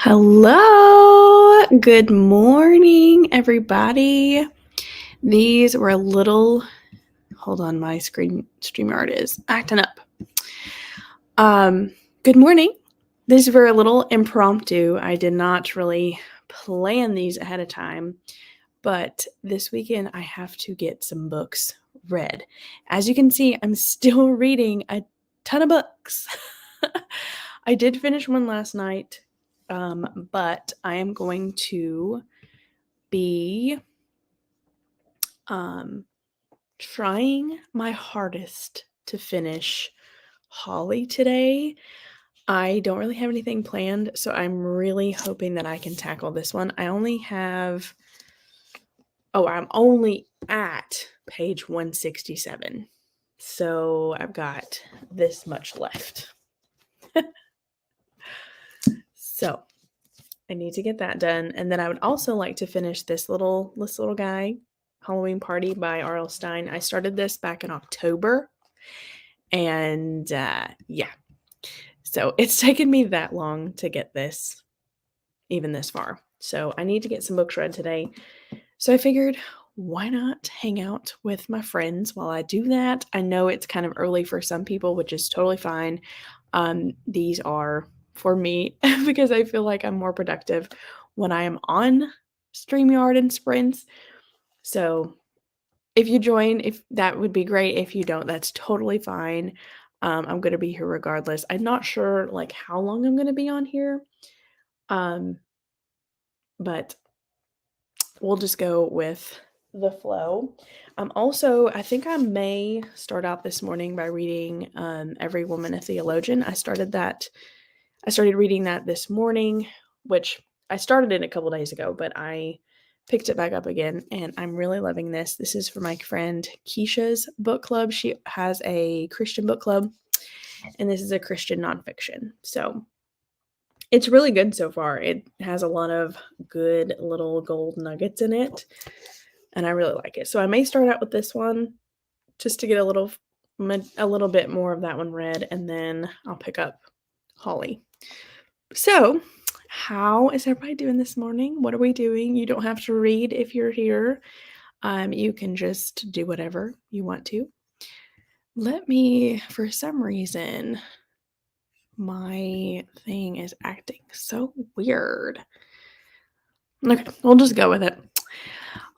Hello, good morning, everybody. These were a little, hold on, my StreamYard is acting up. Good morning. These were a little impromptu. I did not really plan these ahead of time, but this weekend I have to get some books read. As you can see, I'm still reading a ton of books. I did finish one last night, but I am going to be trying my hardest to finish Holly today. I don't really have anything planned, so I'm really hoping that I can tackle this one. I'm only at page 167. So I've got this much left. So I need to get that done. And then I would also like to finish this little guy, Halloween Party by R.L. Stine. I started this back in October. And yeah. So it's taken me that long to get this, even this far. So I need to get some books read today. So I figured, why not hang out with my friends while I do that? I know it's kind of early for some people, which is totally fine. These are for me because I feel like I'm more productive when I am on StreamYard and sprints. So if you join, if that would be great. If you don't, that's totally fine. I'm going to be here regardless. I'm not sure like how long I'm going to be on here. But we'll just go with the flow. Also, I think I may start out this morning by reading Every Woman a Theologian. I started reading that this morning, which I started it a couple days ago, but I picked it back up again, and I'm really loving this. This is for my friend Keisha's book club. She has a Christian book club, and this is a Christian nonfiction. So it's really good so far. It has a lot of good little gold nuggets in it, and I really like it. So I may start out with this one just to get a little bit more of that one read, and then I'll pick up Holly. So, how is everybody doing this morning? What are we doing? You don't have to read if you're here. You can just do whatever you want to. For some reason, my thing is acting so weird. Okay, we'll just go with it.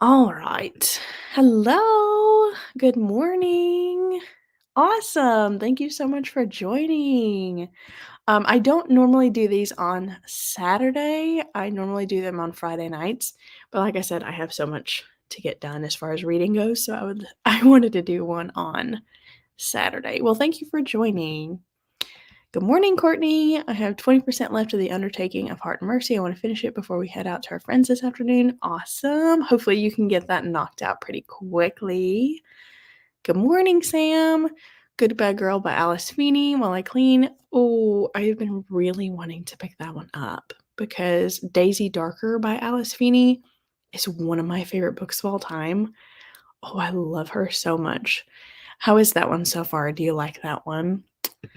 All right. Hello. Good morning. Awesome. Thank you so much for joining. I don't normally do these on Saturday. I normally do them on Friday nights. But like I said, I have so much to get done as far as reading goes, so I wanted to do one on Saturday. Well, thank you for joining. Good morning, Courtney. I have 20% left of the Undertaking of Heart and Mercy. I want to finish it before we head out to our friends this afternoon. Awesome. Hopefully you can get that knocked out pretty quickly. Good morning, Sam. Goodbye Girl by Alice Feeney while I clean. Oh, I've been really wanting to pick that one up because Daisy Darker by Alice Feeney is one of my favorite books of all time. Oh, I love her so much. How is that one so far? Do you like that one? I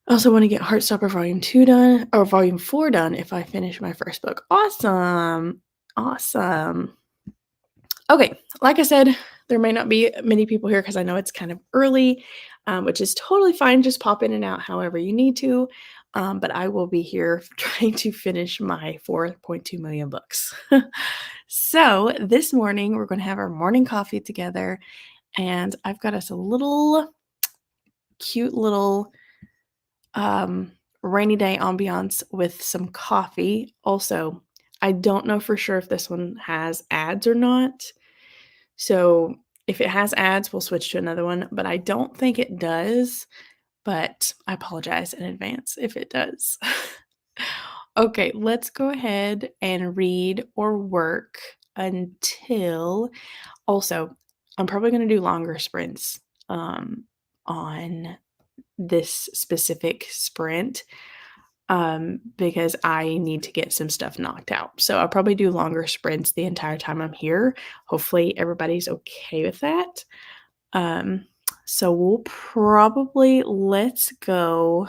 also want to get Heartstopper Volume 2 done, or Volume 4 done if I finish my first book. Awesome. Awesome. Okay, like I said, there may not be many people here because I know it's kind of early, which is totally fine. Just pop in and out however you need to. But I will be here trying to finish my 4.2 million books. So this morning, we're going to have our morning coffee together. And I've got us a little cute little rainy day ambiance with some coffee. Also, I don't know for sure if this one has ads or not. So if it has ads, we'll switch to another one, but I don't think it does. But I apologize in advance if it does. Okay, let's go ahead and read or work until. Also, I'm probably going to do longer sprints on this specific sprint because I need to get some stuff knocked out. So I'll probably do longer sprints the entire time I'm here. Hopefully everybody's okay with that. So let's go.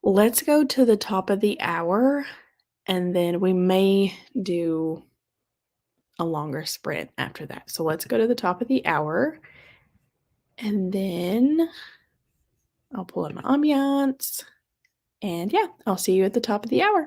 Let's go to the top of the hour, and then we may do a longer sprint after that. So let's go to the top of the hour, and then I'll pull in my ambiance, and yeah, I'll see you at the top of the hour.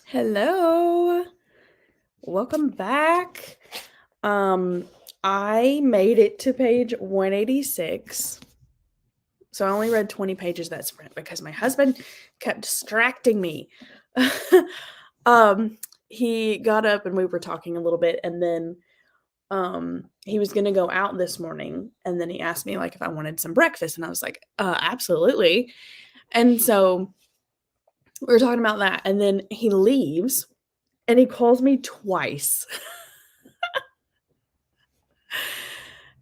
Hello. Welcome back. I made it to page 186. So I only read 20 pages that sprint because my husband kept distracting me. He got up and we were talking a little bit, and then he was gonna go out this morning, and then he asked me like if I wanted some breakfast, and I was like, absolutely. And so we were talking about that, and then he leaves and he calls me twice.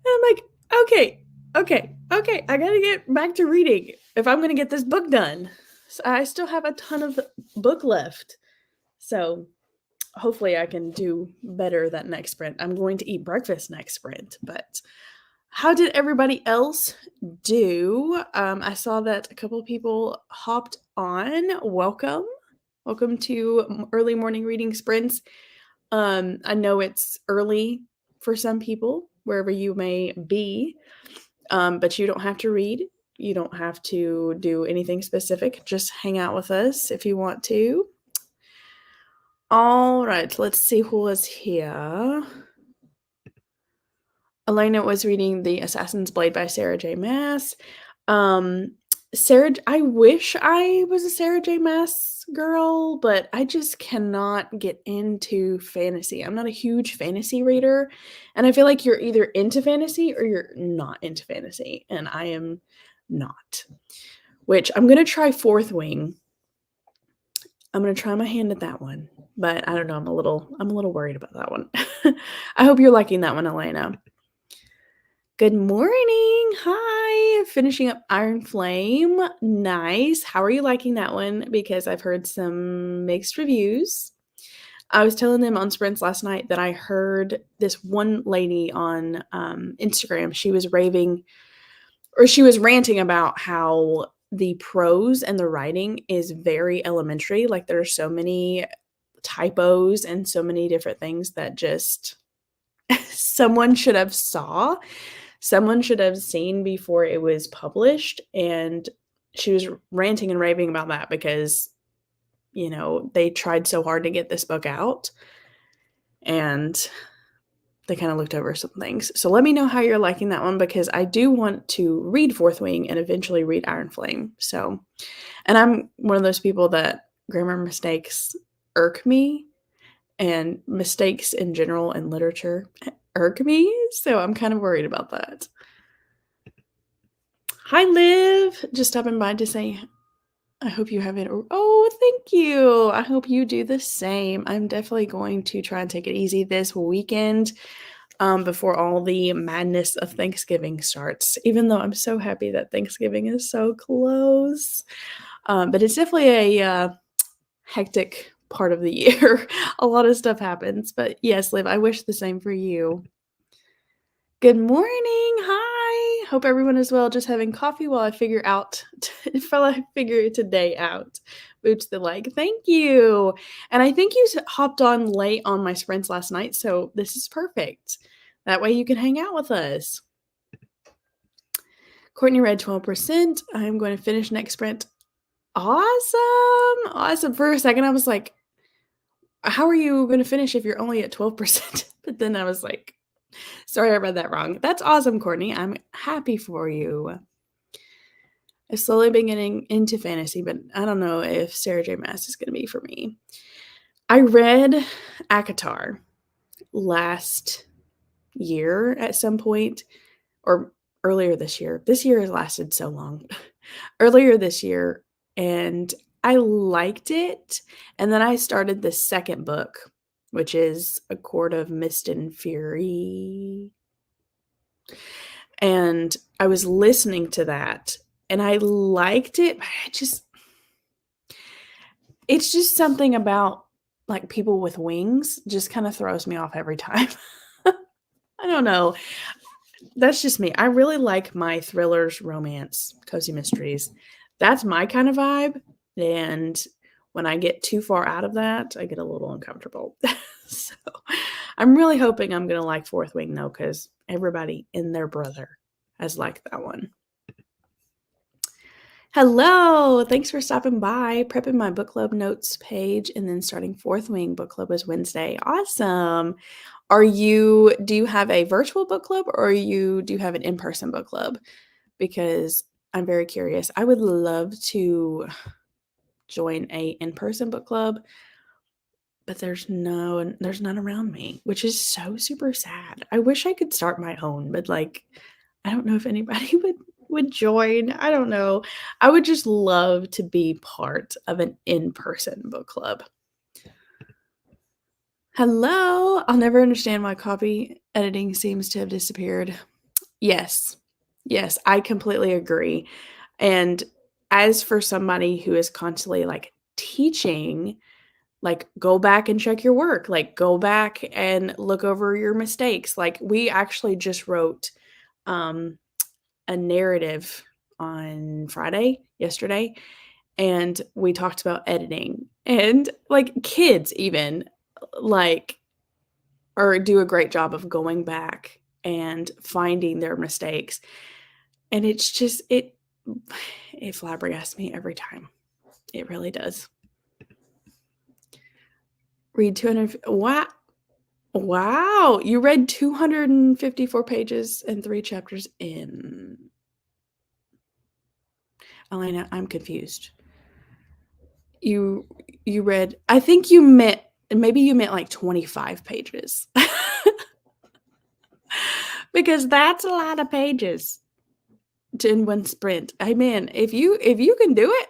And I'm like, okay, I gotta get back to reading if I'm gonna get this book done. So I still have a ton of book left. So hopefully I can do better that next sprint. I'm going to eat breakfast next sprint, but how did everybody else do? I saw that a couple of people hopped on. Welcome to early morning reading sprints. I know it's early for some people, wherever you may be, but you don't have to read. You don't have to do anything specific. Just hang out with us if you want to. All right, let's see who was here. Elena was reading The Assassin's Blade by Sarah J. Maas. I wish I was a Sarah J. Maas girl, but I just cannot get into fantasy. I'm not a huge fantasy reader, and I feel like you're either into fantasy or you're not into fantasy, and I am not. Which I'm gonna try Fourth Wing. I'm gonna try my hand at that one, but I don't know. I'm a little worried about that one. I hope you're liking that one, Elena. Good morning. Hi. Finishing up Iron Flame. Nice. How are you liking that one? Because I've heard some mixed reviews. I was telling them on sprints last night that I heard this one lady on Instagram. She was ranting about how the prose and the writing is very elementary. Like there are so many typos and so many different things that just someone should have seen before it was published. And she was ranting and raving about that because, they tried so hard to get this book out and they kind of looked over some things. So let me know how you're liking that one, because I do want to read Fourth Wing and eventually read Iron Flame. So, and I'm one of those people that grammar mistakes irk me, and mistakes in general in literature irk me. So I'm kind of worried about that. Hi, Liv. Just stopping by to say I hope you have it. Oh, thank you. I hope you do the same. I'm definitely going to try and take it easy this weekend before all the madness of Thanksgiving starts, even though I'm so happy that Thanksgiving is so close. But it's definitely a hectic part of the year. A lot of stuff happens. But yes, Liv, I wish the same for you. Good morning. Hi. Hope everyone is well. Just having coffee while I figure today out. Boots the leg. Thank you. And I think you hopped on late on my sprints last night, so this is perfect. That way you can hang out with us. Courtney read 12%. I'm going to finish next sprint. Awesome. For a second, I was like, how are you going to finish if you're only at 12%? But then I was like, sorry, I read that wrong. That's awesome, Courtney. I'm happy for you. I've slowly been getting into fantasy, but I don't know if Sarah J. Maas is going to be for me. I read ACOTAR last year at some point, or earlier this year. This year has lasted so long. Earlier this year, and I liked it. And then I started the second book, which is A Court of Mist and Fury. And I was listening to that, and I liked it, but it's just something about like people with wings just kind of throws me off every time. I don't know. That's just me. I really like my thrillers, romance, cozy mysteries. That's my kind of vibe. And when I get too far out of that, I get a little uncomfortable. So I'm really hoping I'm going to like Fourth Wing, though, because everybody and their brother has liked that one. Hello, thanks for stopping by. Prepping my book club notes page and then starting Fourth Wing book club is Wednesday. Awesome. Do you have a virtual book club or do you have an in-person book club? Because I'm very curious. I would love to join a in-person book club, but there's none around me, which is so super sad. I wish I could start my own, but like I don't know if anybody would join. I don't know. I would just love to be part of an in-person book club. Hello. I'll never understand why copy editing seems to have disappeared. Yes. Yes, I completely agree. And as for somebody who is constantly like teaching, like go back and check your work, like go back and look over your mistakes. Like we actually just wrote um a narrative on Friday, yesterday, and we talked about editing. And like kids even like or do a great job of going back and finding their mistakes. And it's just it flabbergasts me every time. It really does. Read 200 wow. Wow, you read 254 pages and 3 chapters in. Elena, I'm confused. You you read I think you meant maybe you meant like 25 pages. Because that's a lot of pages in one sprint. I mean, if you can do it,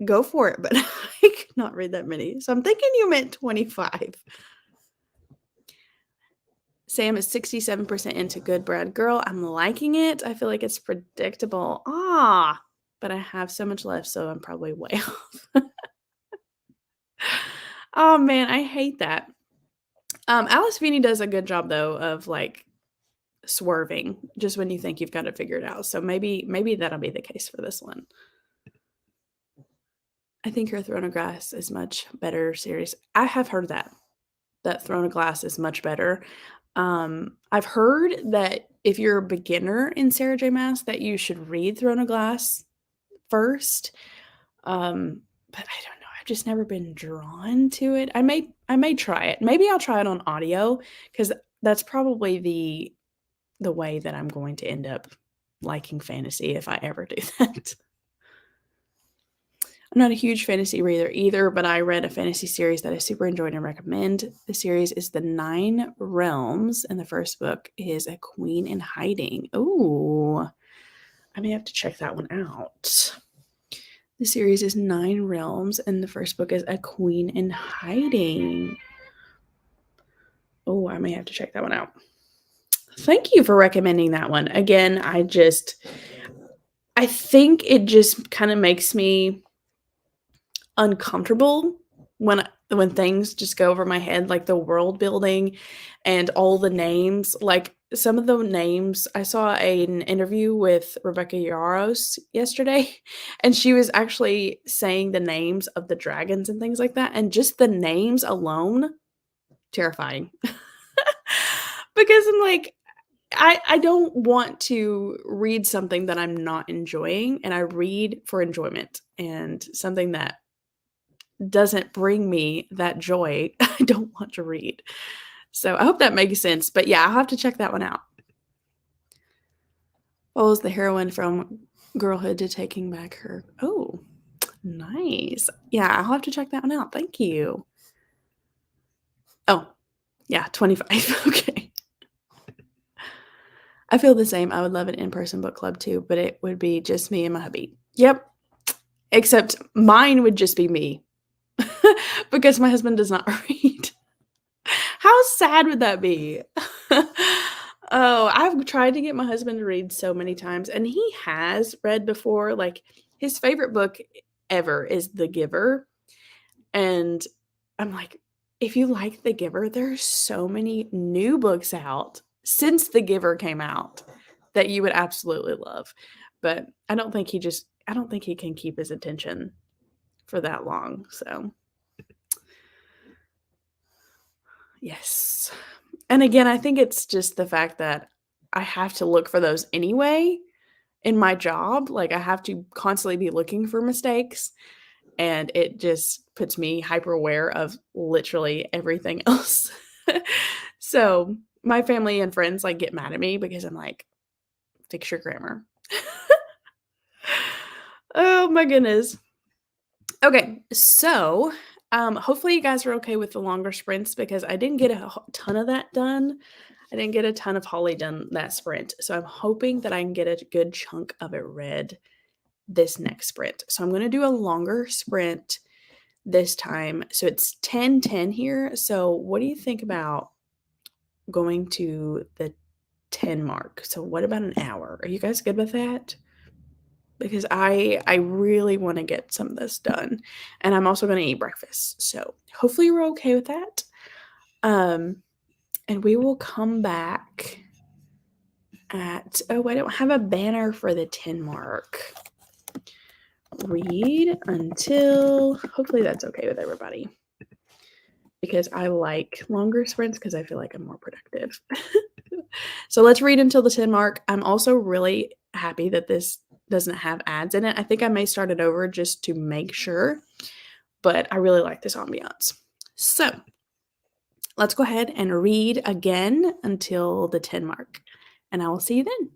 go for it, but I could not read that many. So I'm thinking you meant 25. Sam is 67% into Good Brad Girl. I'm liking it. I feel like it's predictable. But I have so much left, so I'm probably way off. Oh man, I hate that. Alice Feeney does a good job though of like swerving just when you think you've got it figured out. So maybe that'll be the case for this one. I think her Throne of Glass is much better series. I have heard that Throne of Glass is much better. I've heard that if you're a beginner in Sarah J. Maas, that you should read Throne of Glass first. But I don't know. I've just never been drawn to it. I may try it. Maybe I'll try it on audio because that's probably the way that I'm going to end up liking fantasy if I ever do that. I'm not a huge fantasy reader either, but I read a fantasy series that I super enjoyed and recommend. The series is The Nine Realms, and the first book is A Queen in Hiding. Ooh, I may have to check that one out. The series is Nine Realms, and the first book is A Queen in Hiding. Oh, I may have to check that one out. Thank you for recommending that one. Again, I think it just kind of makes me uncomfortable when things just go over my head, like the world building and all the names. Like some of the names, I saw an interview with Rebecca Yarros yesterday, and she was actually saying the names of the dragons and things like that, and just the names alone, terrifying. Because I'm like, I don't want to read something that I'm not enjoying, and I read for enjoyment, and something that doesn't bring me that joy, I don't want to read. So I hope that makes sense. But yeah, I'll have to check that one out. Follows the heroine from girlhood to taking back her. Oh, nice. Yeah, I'll have to check that one out. Thank you. Oh, yeah, 25. Okay. I feel the same. I would love an in-person book club too, but it would be just me and my hubby. Yep. Except mine would just be me because my husband does not read. How sad would that be? Oh, I've tried to get my husband to read so many times, and he has read before. Like, his favorite book ever is The Giver, and I'm like, if you like The Giver, there's so many new books out since The Giver came out that you would absolutely love. But I don't think he can keep his attention for that long, so yes. And again, I think it's just the fact that I have to look for those anyway in my job, like, I have to constantly be looking for mistakes, and it just puts me hyper aware of literally everything else. So, my family and friends, like, get mad at me because I'm like, "Fix your grammar." Oh my goodness. Okay, so, hopefully you guys are okay with the longer sprints because I didn't get a ton of that done. I didn't get a ton of Holly done that sprint, so I'm hoping that I can get a good chunk of it read this next sprint. So I'm gonna do a longer sprint this time. So it's 10:10 here. So what do you think about going to the 10 mark? So what about an hour? Are you guys good with that? Because I really want to get some of this done. And I'm also going to eat breakfast. So hopefully we're okay with that. And we will come back at, oh, I don't have a banner for the 10 mark. Read until, hopefully that's okay with everybody. Because I like longer sprints because I feel like I'm more productive. So let's read until the 10 mark. I'm also really happy that this doesn't have ads in it. I think I may start it over just to make sure, but I really like this ambiance. So let's go ahead and read again until the 10 mark, and I will see you then.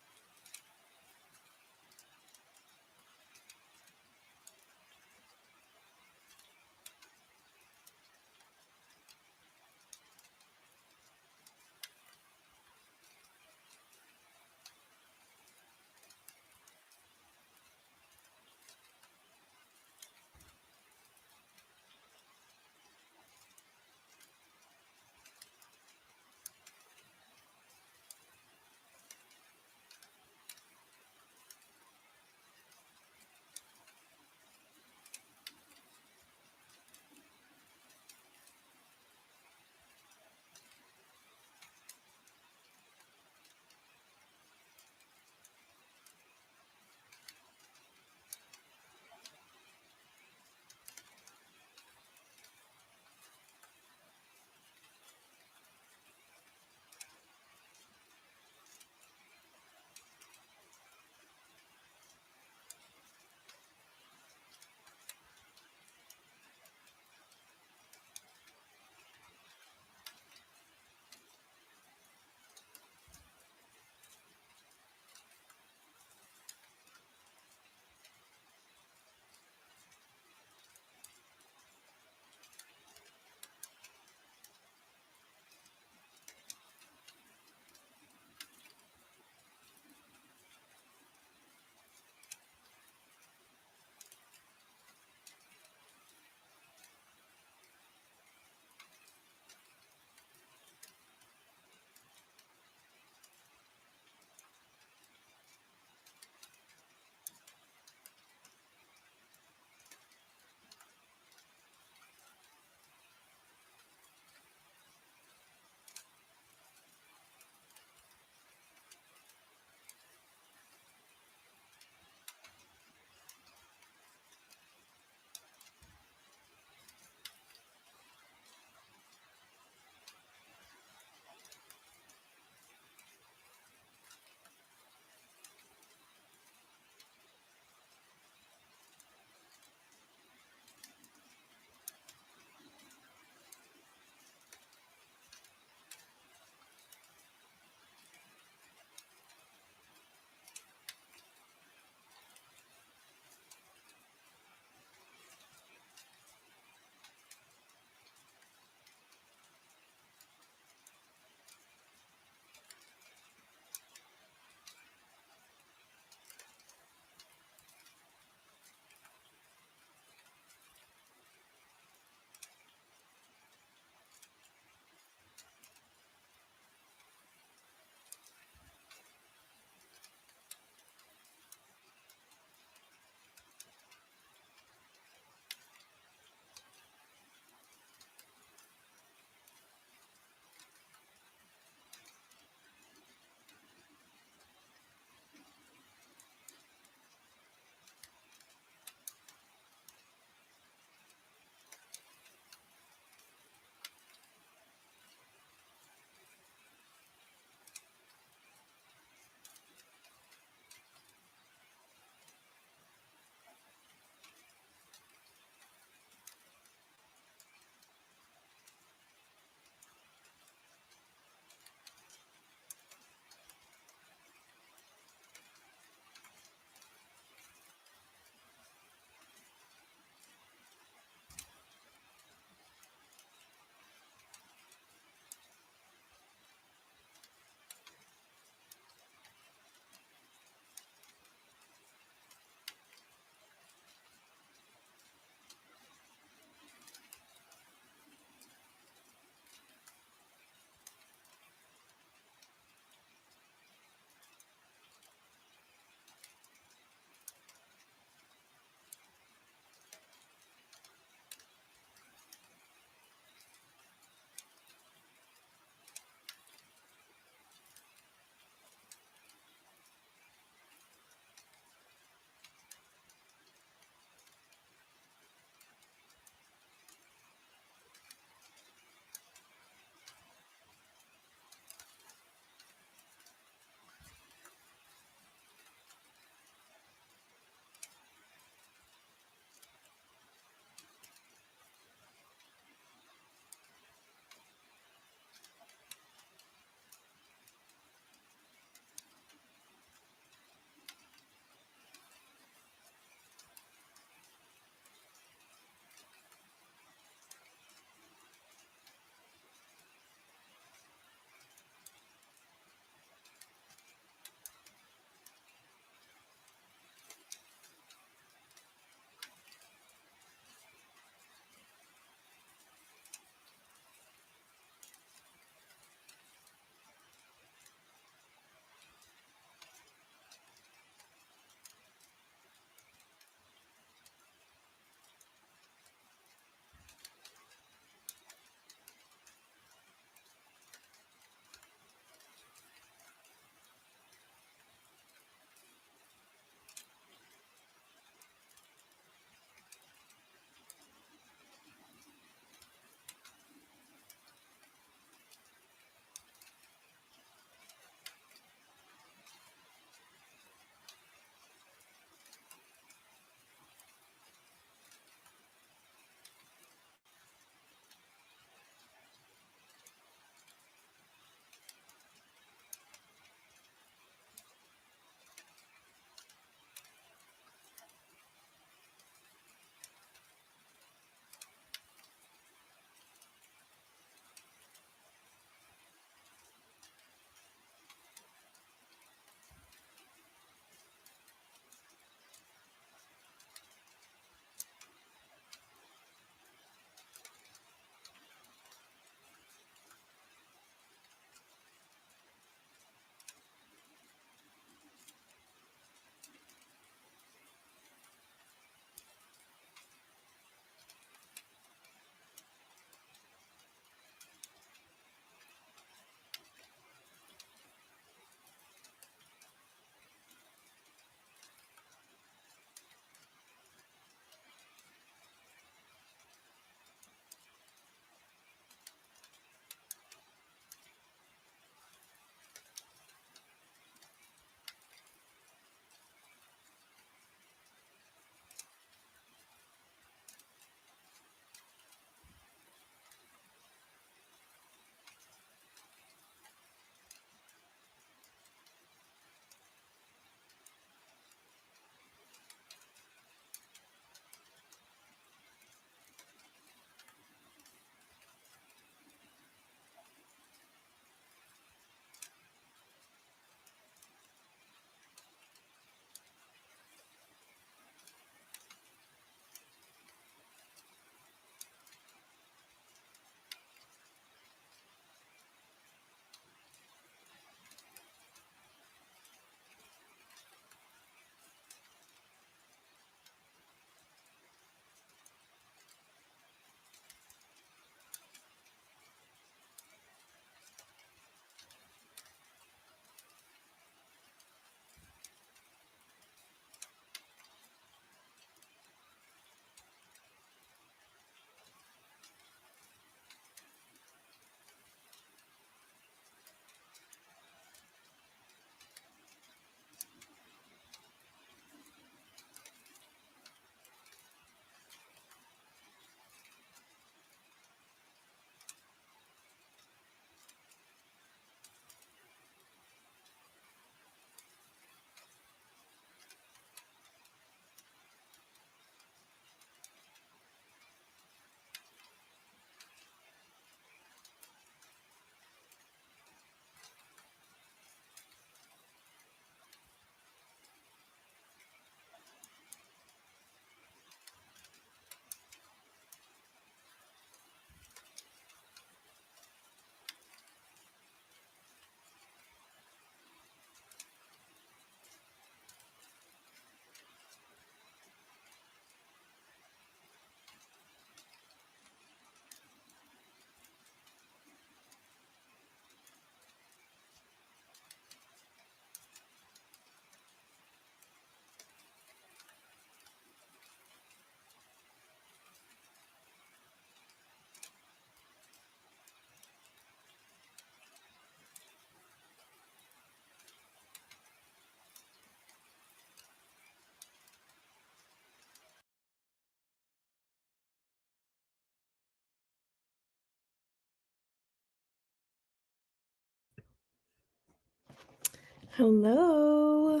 Hello.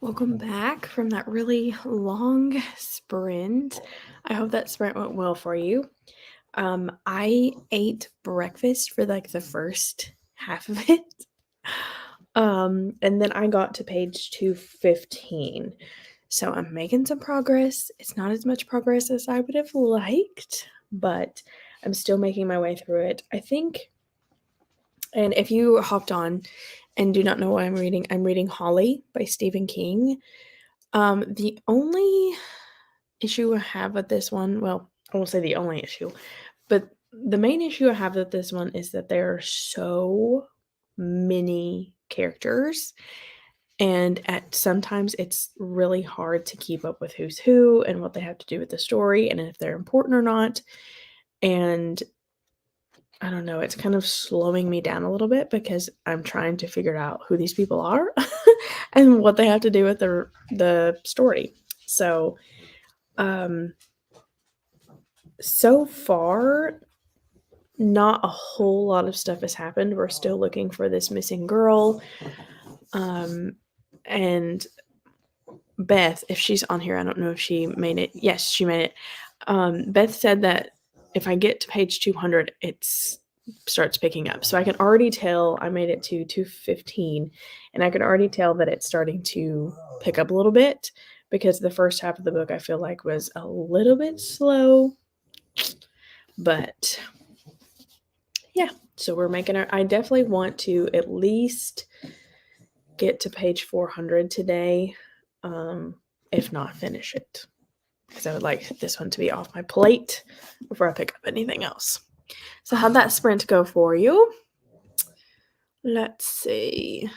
Welcome back from that really long sprint. I hope that sprint went well for you. I ate breakfast for like the first half of it. And then I got to page 215. So I'm making some progress. It's not as much progress as I would have liked, but I'm still making my way through it. I think, and if you hopped on and do not know what I'm reading Holly by Stephen King. The only issue I have with this one, well, I won't say the only issue, but the main issue I have with this one is that there are so many characters, and at sometimes it's really hard to keep up with who's who and what they have to do with the story and if they're important or not. And I don't know, it's kind of slowing me down a little bit because I'm trying to figure out who these people are and what they have to do with the story. So, so far, not a whole lot of stuff has happened. We're still looking for this missing girl. And Beth, if she's on here, I don't know if she made it. Yes, she made it. Beth said that if I get to page 200, it starts picking up. So I can already tell I made it to 215, and I can already tell that it's starting to pick up a little bit because the first half of the book I feel like was a little bit slow. But yeah, so we're making our, I definitely want to at least get to page 400 today, if not finish it, because I would like this one to be off my plate before I pick up anything else. So how'd that sprint go for you? Let's see.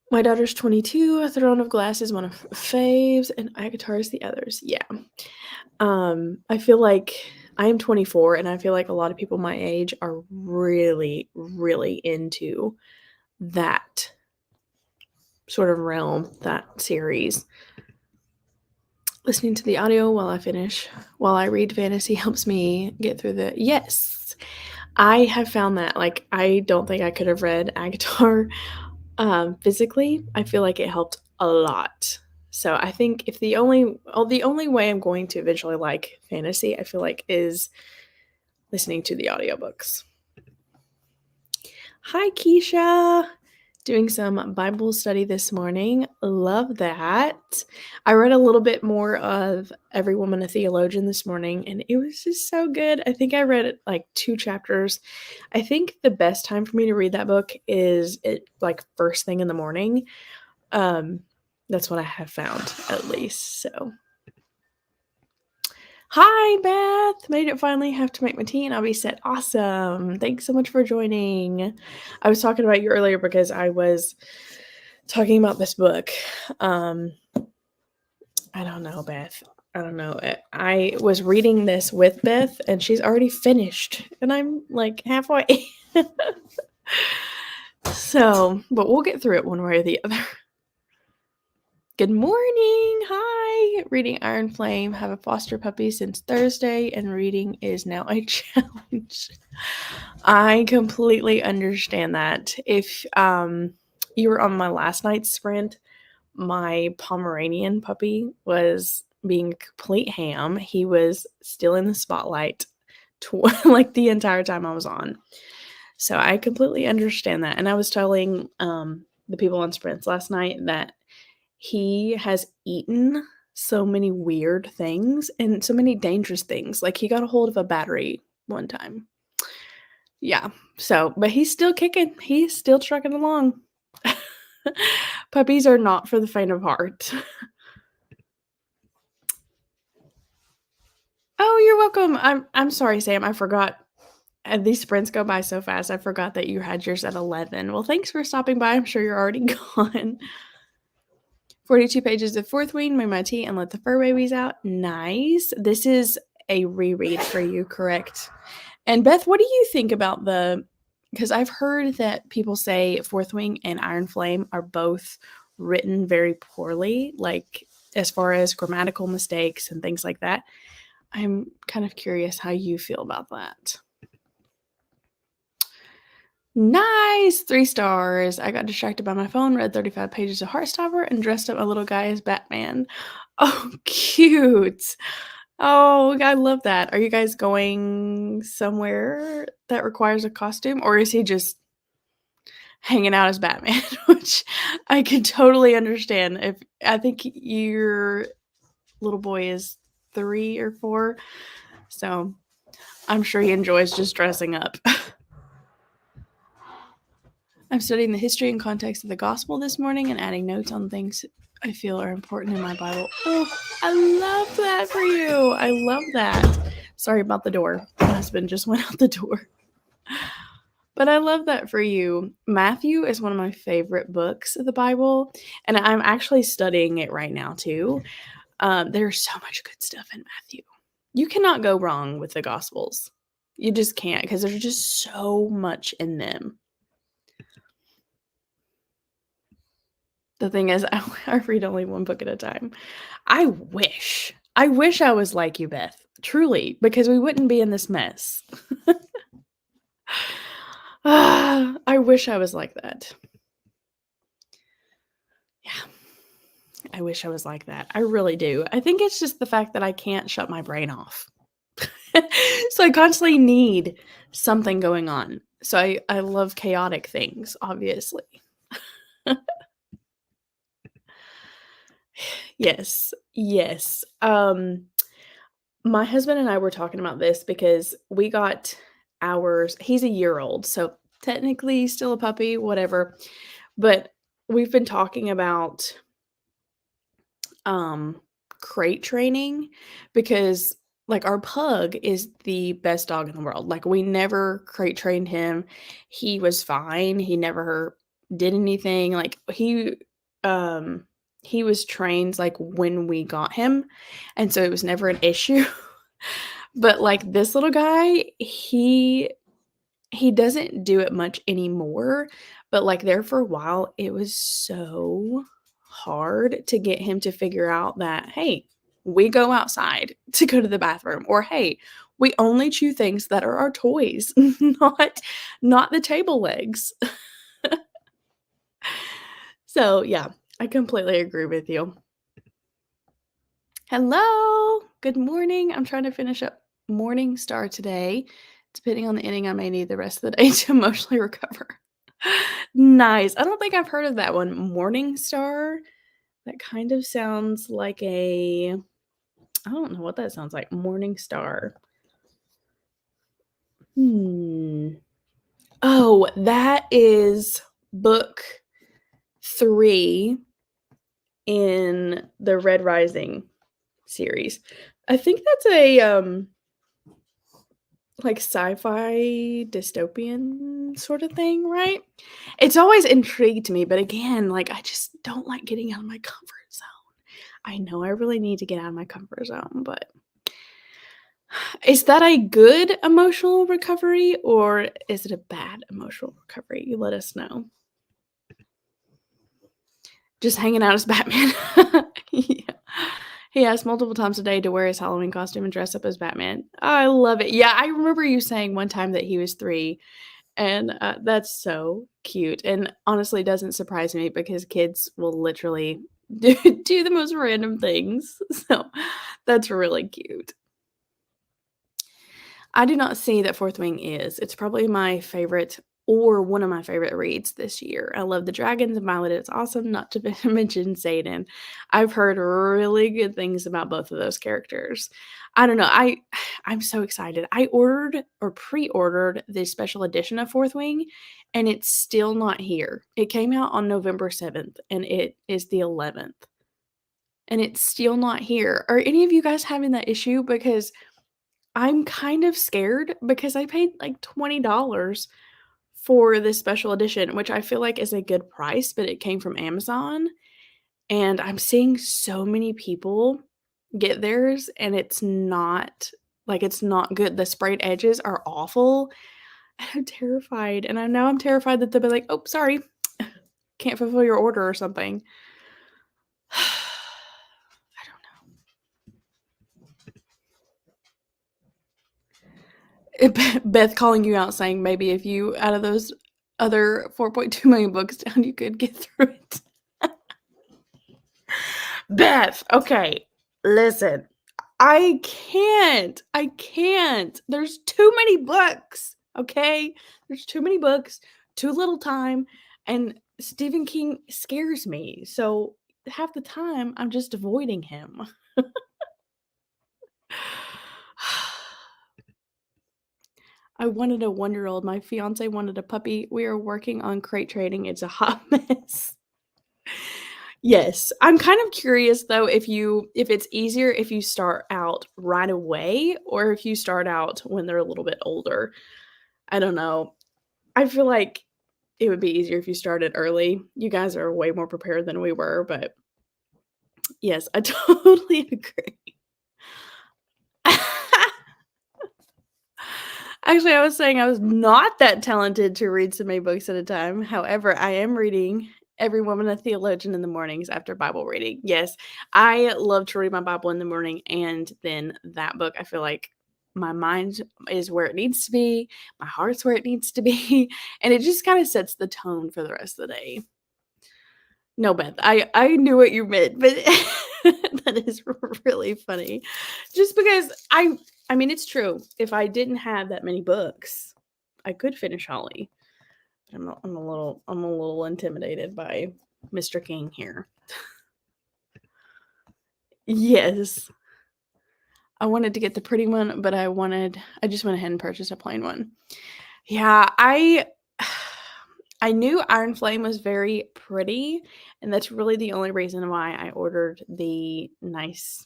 My daughter's 22, Throne of Glass is one of faves, and ACOTAR is the others. Yeah. I feel like I am 24, and I feel like a lot of people my age are really, really into that sort of realm, that series. Listening to the audio while I read fantasy helps me get through the, yes, I have found that, like, I don't think I could have read ACOTAR physically. I feel like it helped a lot. So I think if the only way I'm going to eventually like fantasy, I feel like, is listening to the audiobooks. Hi, Keisha. Doing some Bible study this morning. Love that. I read a little bit more of Every Woman a Theologian this morning, and it was just so good. I think I read like 2 chapters. I think the best time for me to read that book is like first thing in the morning. That's what I have found, at least. So, hi, Beth. Made it finally. Have to make my tea and I'll be set. Awesome. Thanks so much for joining. I was talking about you earlier because I was talking about this book. I don't know, Beth. I don't know. I was reading this with Beth and she's already finished and I'm like halfway. So, but we'll get through it one way or the other. Good morning. Hi. Reading Iron Flame. Have a foster puppy since Thursday, and reading is now a challenge. I completely understand that. If you were on my last night's sprint, my Pomeranian puppy was being a complete ham. He was still in the spotlight like the entire time I was on. So I completely understand that. And I was telling the people on sprints last night that he has eaten so many weird things and so many dangerous things. Like, he got a hold of a battery one time. Yeah. So, but he's still kicking. He's still trucking along. Puppies are not for the faint of heart. Oh, you're welcome. I'm sorry, Sam. I forgot. These sprints go by so fast. I forgot that you had yours at 11. Well, thanks for stopping by. I'm sure you're already gone. 42 pages of Fourth Wing, Made My Tea, and Let the Fur Babies Out. Nice. This is a reread for you, correct? And Beth, what do you think about because I've heard that people say Fourth Wing and Iron Flame are both written very poorly, like as far as grammatical mistakes and things like that. I'm kind of curious how you feel about that. Nice! 3 stars. I got distracted by my phone, read 35 pages of Heartstopper, and dressed up my little guy as Batman. Oh, cute. Oh, I love that. Are you guys going somewhere that requires a costume, or is he just hanging out as Batman? Which I can totally understand. If I think your little boy is 3 or 4, so I'm sure he enjoys just dressing up. I'm studying the history and context of the gospel this morning and adding notes on things I feel are important in my Bible. Oh, I love that for you. I love that. Sorry about the door. My husband just went out the door. But I love that for you. Matthew is one of my favorite books of the Bible, and I'm actually studying it right now too. There's so much good stuff in Matthew. You cannot go wrong with the Gospels. You just can't, because there's just so much in them. The thing is, I read only one book at a time. I wish I was like you, Beth, truly, because we wouldn't be in this mess. I wish I was like that. Yeah. I wish I was like that. I really do. I think it's just the fact that I can't shut my brain off. So I constantly need something going on. So I love chaotic things, obviously. Yes. Yes. My husband and I were talking about this because we got ours. He's a year old, so technically still a puppy, whatever. But we've been talking about um crate training because like our pug is the best dog in the world. Like we never crate trained him. He was fine. He never did anything. Like um he was trained like when we got him, and so it was never an issue. But like this little guy, he doesn't do it much anymore, but like there for a while it was so hard to get him to figure out that, hey, we go outside to go to the bathroom, or hey, we only chew things that are our toys, not the table legs. So, yeah, I completely agree with you. Hello. Good morning. I'm trying to finish up Morning Star today. Depending on the ending, I may need the rest of the day to emotionally recover. Nice. I don't think I've heard of that one. Morning Star? That kind of sounds like I don't know what that sounds like. Morning Star. Hmm. Oh, that is book 3 in the Red Rising series. I think that's a like sci-fi dystopian sort of thing, right? It's always intrigued me, but again, like I just don't like getting out of my comfort zone. I know I really need to get out of my comfort zone, but is that a good emotional recovery or is it a bad emotional recovery? You let us know. Just hanging out as Batman. Yeah. He asks multiple times a day to wear his Halloween costume and dress up as Batman. I love it. Yeah, I remember you saying one time that he was 3, and that's so cute. And honestly, it doesn't surprise me because kids will literally do the most random things. So that's really cute. I do not see that Fourth Wing is. It's probably my favorite or one of my favorite reads this year. I love the dragons and Violet. It's awesome, not to mention Satan. I've heard really good things about both of those characters. I don't know. I'm so excited. I ordered or pre-ordered the special edition of Fourth Wing, and it's still not here. It came out on November 7th, and it is the 11th. And it's still not here. Are any of you guys having that issue? Because I'm kind of scared because I paid like $20 for this special edition, which I feel like is a good price, but it came from Amazon. And I'm seeing so many people get theirs, and it's not good. The sprayed edges are awful. And I'm terrified. And I know I'm terrified that they'll be like, oh, sorry, can't fulfill your order or something. I don't know. Beth calling you out saying maybe if you out of those other 4.2 million books down, you could get through it. Beth, okay, listen. I can't. There's too many books, okay? There's too many books, too little time, and Stephen King scares me. So half the time I'm just avoiding him. I wanted a 1-year-old. My fiance wanted a puppy. We are working on crate trading. It's a hot mess. Yes. I'm kind of curious though if it's easier if you start out right away or if you start out when they're a little bit older. I don't know. I feel like it would be easier if you started early. You guys are way more prepared than we were, but yes, I totally agree. Actually, I was saying I was not that talented to read so many books at a time. However, I am reading Every Woman a Theologian in the mornings after Bible reading. Yes, I love to read my Bible in the morning and then that book. I feel like my mind is where it needs to be, my heart's where it needs to be, and it just kind of sets the tone for the rest of the day. No, Beth, I knew what you meant, but that is really funny. Just because I mean, it's true. If I didn't have that many books, I could finish Holly. I'm a little intimidated by Mr. King here. Yes. I wanted to get the pretty one, but I just went ahead and purchased a plain one. Yeah, I knew Iron Flame was very pretty, and that's really the only reason why I ordered the nice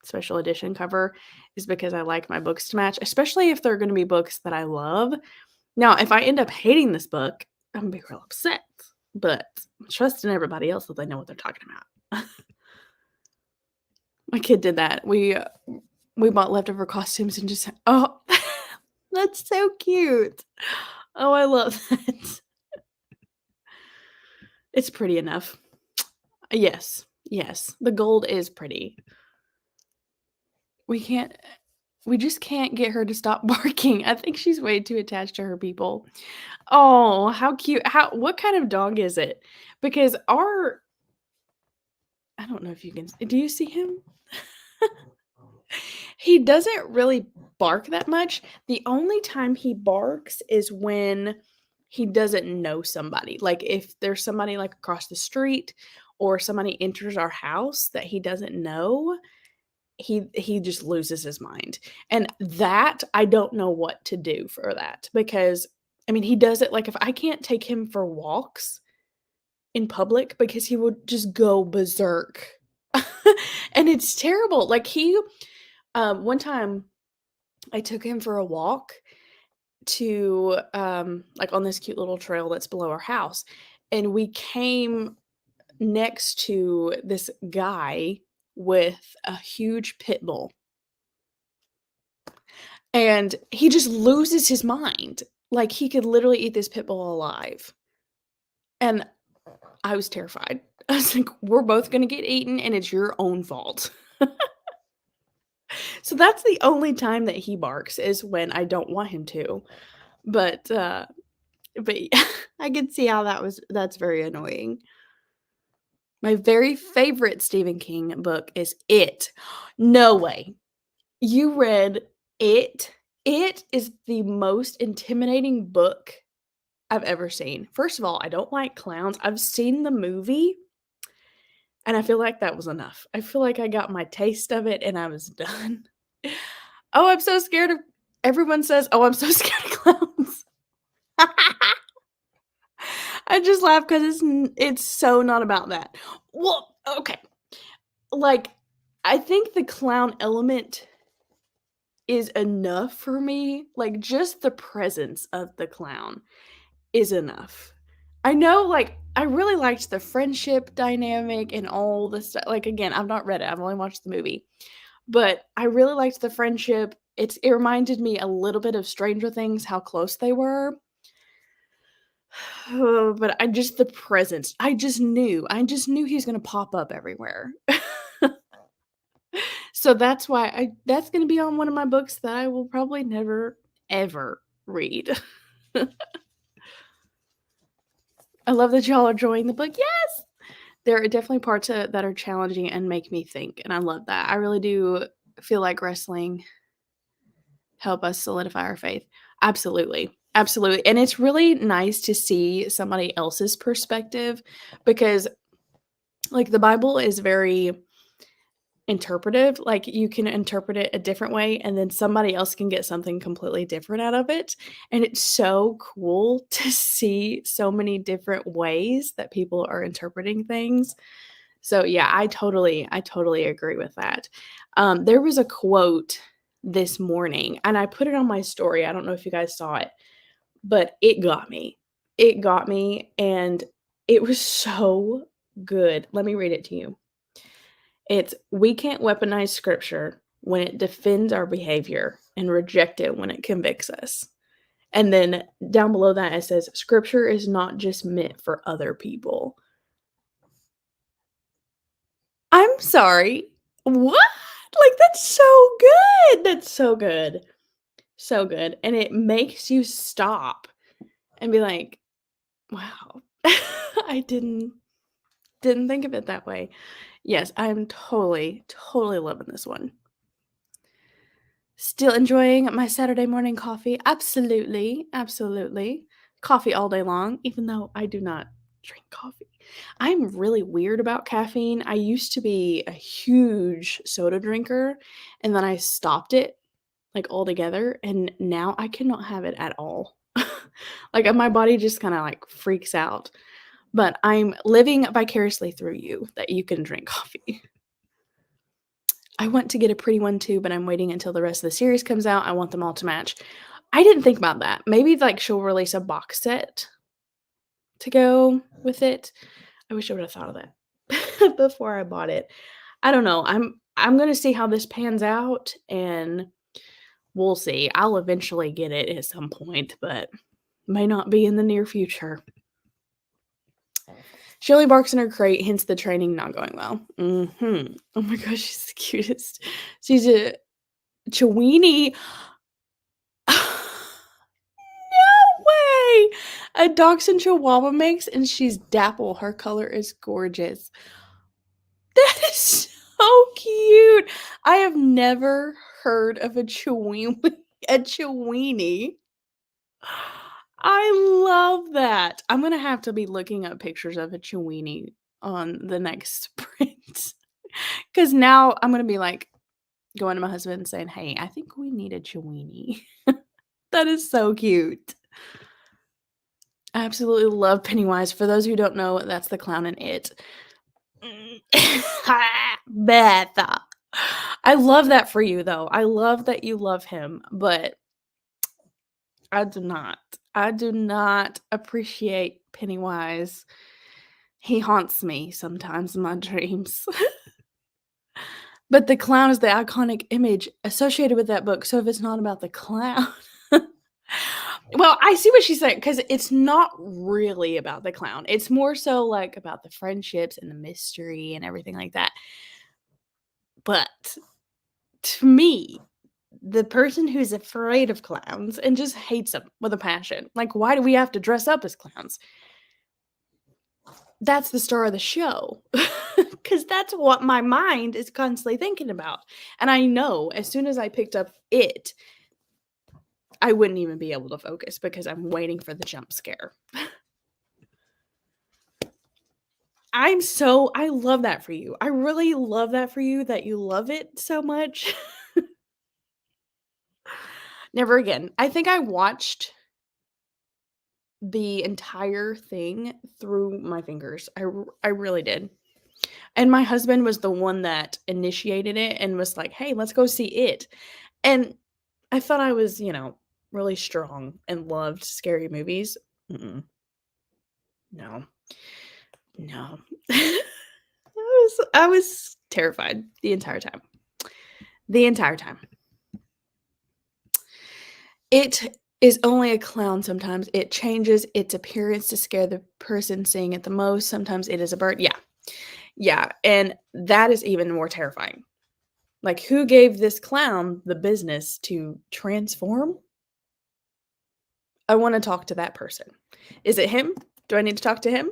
special edition cover is because I like my books to match, especially if they're going to be books that I love. Now, if I end up hating this book, I'm going to be real upset, but trust in everybody else that they know what they're talking about. My kid did that. We bought leftover costumes and just oh, that's so cute. Oh, I love that. It's pretty enough. Yes. Yes. The gold is pretty. We just can't get her to stop barking. I think she's way too attached to her people. Oh, how cute. What kind of dog is it? Because I don't know if you can do you see him? He doesn't really bark that much. The only time he barks is when he doesn't know somebody. Like if there's somebody like across the street or somebody enters our house that he doesn't know, he just loses his mind. And that I don't know what to do for that because I mean, he does it like if I can't take him for walks in public because he would just go berserk. And it's terrible. Like one time I took him for a walk to like on this cute little trail that's below our house and we came next to this guy with a huge pit bull and he just loses his mind like he could literally eat this pit bull alive and I was terrified. I was like, we're both gonna get eaten and it's your own fault. So that's the only time that he barks is when I don't want him to. But I can see how that's very annoying. My very favorite Stephen King book is It. No way. You read It? It is the most intimidating book I've ever seen. First of all, I don't like clowns. I've seen the movie and I feel like that was enough. I feel like I got my taste of it and I was done. Oh, I'm so scared of everyone says, "Oh, I'm so scared of clowns." I just laugh because it's so not about that. Well, okay. Like, I think the clown element is enough for me. Like, just the presence of the clown is enough. I know, like, I really liked the friendship dynamic and all the stuff. Like, again, I've not read it, I've only watched the movie. But I really liked the friendship. It reminded me a little bit of Stranger Things, how close they were. But I just the presence. I just knew he was gonna pop up everywhere. So that's why that's gonna be on one of my books that I will probably never, ever read. I love that y'all are enjoying the book. Yes! There are definitely parts that are challenging and make me think, and I love that. I really do feel like wrestling help us solidify our faith. Absolutely. Absolutely. And it's really nice to see somebody else's perspective because, like, the Bible is very interpretive. Like, you can interpret it a different way, and then somebody else can get something completely different out of it. And it's so cool to see so many different ways that people are interpreting things. So yeah, I totally agree with that. There was a quote this morning, and I put it on my story. I don't know if you guys saw it, but it got me. It got me, and it was so good. Let me read it to you. It's we can't weaponize scripture when it defends our behavior and reject it when it convicts us. And then down below that it says scripture is not just meant for other people. I'm sorry. What? Like, that's so good. That's so good. So good. And it makes you stop and be like, wow. I didn't think of it that way. Yes, I'm totally loving this one. Still enjoying my Saturday morning coffee. Absolutely. Absolutely. Coffee all day long, even though I do not drink coffee. I'm really weird about caffeine. I used to be a huge soda drinker, and then I stopped it, like, altogether, and now I cannot have it at all. Like, my body just kinda, like, freaks out. But I'm living vicariously through you that you can drink coffee. I want to get a pretty one too, but I'm waiting until the rest of the series comes out. I want them all to match. I didn't think about that. Maybe, like, she'll release a box set to go with it. I wish I would have thought of that before I bought it. I don't know. I'm gonna see how this pans out, and we'll see. I'll eventually get it at some point, but may not be in the near future. She only barks in her crate, hence the training not going well. Mhm. Oh my gosh, she's the cutest. She's a Chiweenie. No way! A Dachshund Chihuahua mix, and she's dapple. Her color is gorgeous. That is so cute. I have never heard of a Chiweenie. I love that. I'm gonna have to be looking up pictures of a Chiweenie on the next sprint, because now I'm gonna be, like, going to my husband and saying, "Hey, I think we need a Chiweenie." That is so cute. I absolutely love Pennywise. For those who don't know, that's the clown in It. Beth. I love that for you, though. I love that you love him, but I do not. I do not appreciate Pennywise. He haunts me sometimes in my dreams. But the clown is the iconic image associated with that book, so if it's not about the clown well, I see what she's saying, because it's not really about the clown. It's more so, like, about the friendships and the mystery and everything like that. But to me, the person who's afraid of clowns and just hates them with a passion, like, why do we have to dress up as clowns? That's the star of the show, because that's what my mind is constantly thinking about, and I know as soon as I picked up It, I wouldn't even be able to focus because I'm waiting for the jump scare. I love that for you. I really love that for you, that you love it so much. Never again. I think I watched the entire thing through my fingers. I really did. And my husband was the one that initiated it and was like, "Hey, let's go see It." And I thought I was, really strong and loved scary movies. Mm-mm. No. No. I was terrified the entire time. The entire time. It is only a clown sometimes. It changes its appearance to scare the person seeing it the most. Sometimes it is a bird. Yeah. Yeah, and that is even more terrifying. Like, who gave this clown the business to transform? I wanna talk to that person. Is it him? Do I need to talk to him?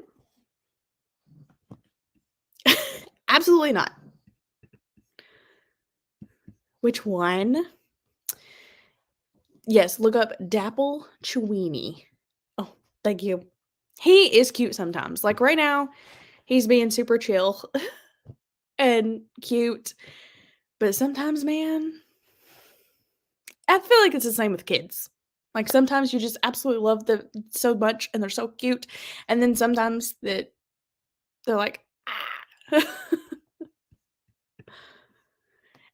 Absolutely not. Which one? Yes, look up Dapple Chewini. Oh, thank you. He is cute sometimes. Like right now, he's being super chill and cute. But sometimes, man, I feel like it's the same with kids. Like sometimes you just absolutely love them so much and they're so cute. And then sometimes that they're like, ah.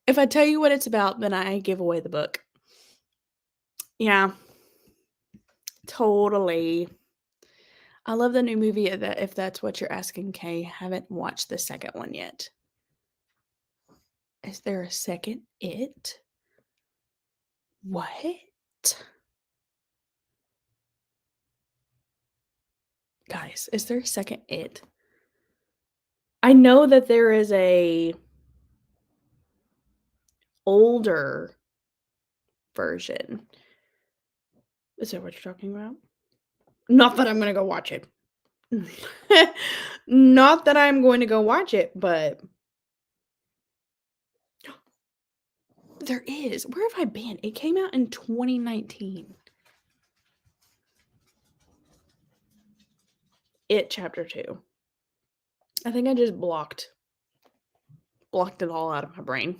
If I tell you what it's about, then I give away the book. Yeah, totally. I love the new movie that if that's what you're asking, Kay. Haven't watched the second one yet. Is there a second It? What? Guys, is there a second It? I know that there is a older version. Is that what you're talking about? Not that I'm gonna go watch it. Not that I'm going to go watch it, but there is. Where have I been? It came out in 2019. It Chapter 2. I think I just blocked it all out of my brain.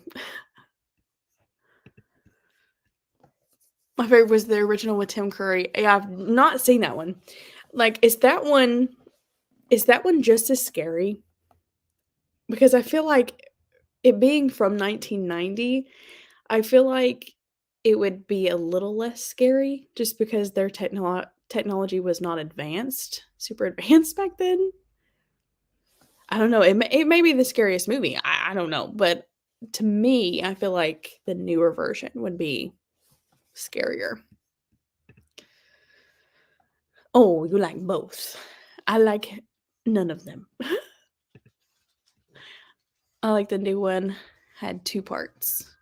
My favorite was the original with Tim Curry. Yeah, I've not seen that one. Like, is that one just as scary? Because I feel like it being from 1990, I feel like it would be a little less scary just because their technology was not advanced, super advanced back then. I don't know. It may be the scariest movie. I don't know. But to me, I feel like the newer version would be scarier. Oh, you like both. I like none of them. I like the new one had 2 parts.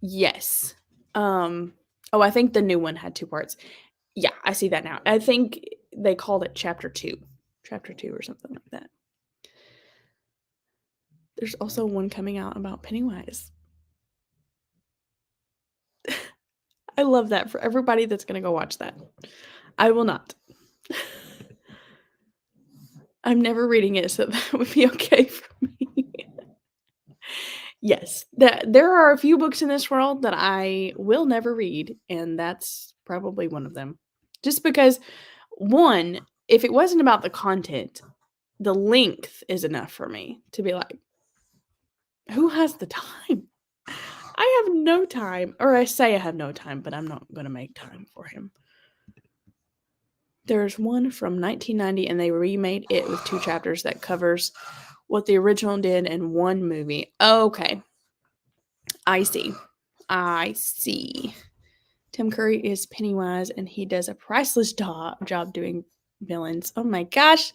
Yes. Oh, I think the new one had 2 parts. Yeah, I see that now. I think they called it Chapter 2. Chapter 2 or something like that. There's also one coming out about Pennywise. I love that for everybody that's gonna go watch that. I will not. I'm never reading it, so that would be okay for me. Yes, there are a few books in this world that I will never read, and that's probably one of them. Just because, one, if it wasn't about the content, the length is enough for me to be like, who has the time? I have no time. Or I say I have no time, but I'm not going to make time for him. There's one from 1990, and they remade it with 2 chapters that covers what the original did in one movie. Okay. I see. I see. Tim Curry is Pennywise, and he does a priceless job doing villains. Oh my gosh.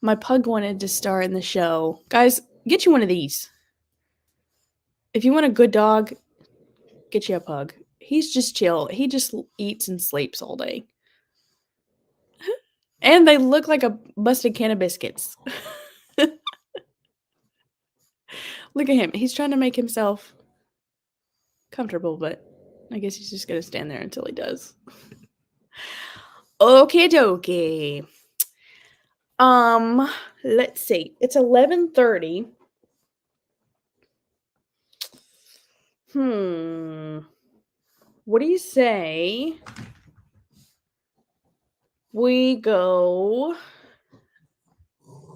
My pug wanted to star in the show. Guys, get you one of these. If you want a good dog, get you a pug. He's just chill. He just eats and sleeps all day. And they look like a busted can of biscuits. Look at him. He's trying to make himself comfortable, but I guess he's just going to stand there until he does. Okie dokie. Let's see. It's 11:30. What do you say we go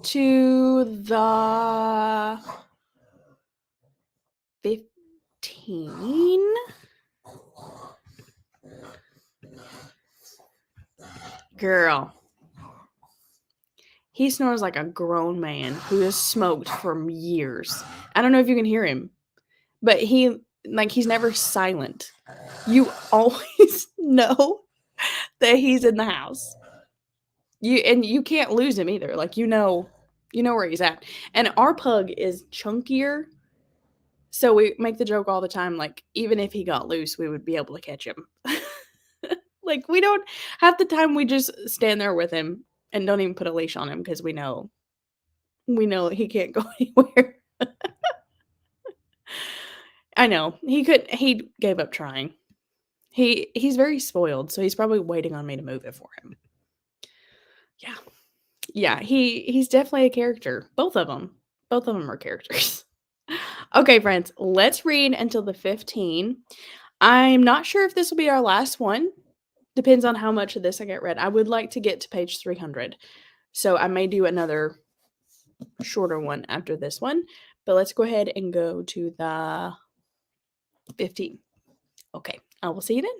to the 15? Girl. He snores like a grown man who has smoked for years. I don't know if you can hear him, but he's never silent. You always know that he's in the house. You can't lose him either. Like you know where he's at. And our pug is chunkier. So we make the joke all the time, like even if he got loose, we would be able to catch him. Like we don't half the time we just stand there with him And don't even put a leash on him because we know he can't go anywhere. I know. He gave up trying. He's very spoiled, so he's probably waiting on me to move it for him. Yeah. Yeah, he's definitely a character. Both of them. Both of them are characters. Okay, friends, let's read until the 15. I'm not sure if this will be our last one. Depends on how much of this I get read. I would like to get to page 300. So I may do another shorter one after this one, but let's go ahead and go to the 15. Okay, I will see you then.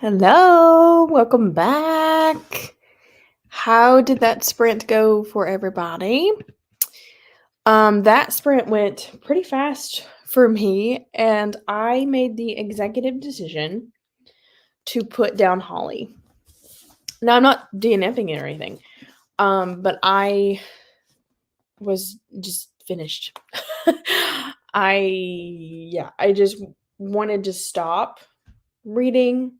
Hello, welcome back. How did that sprint go for everybody? That sprint went pretty fast for me, and I made the executive decision to put down Holly. Now, I'm not DNFing it or anything, but I was just finished. I just wanted to stop reading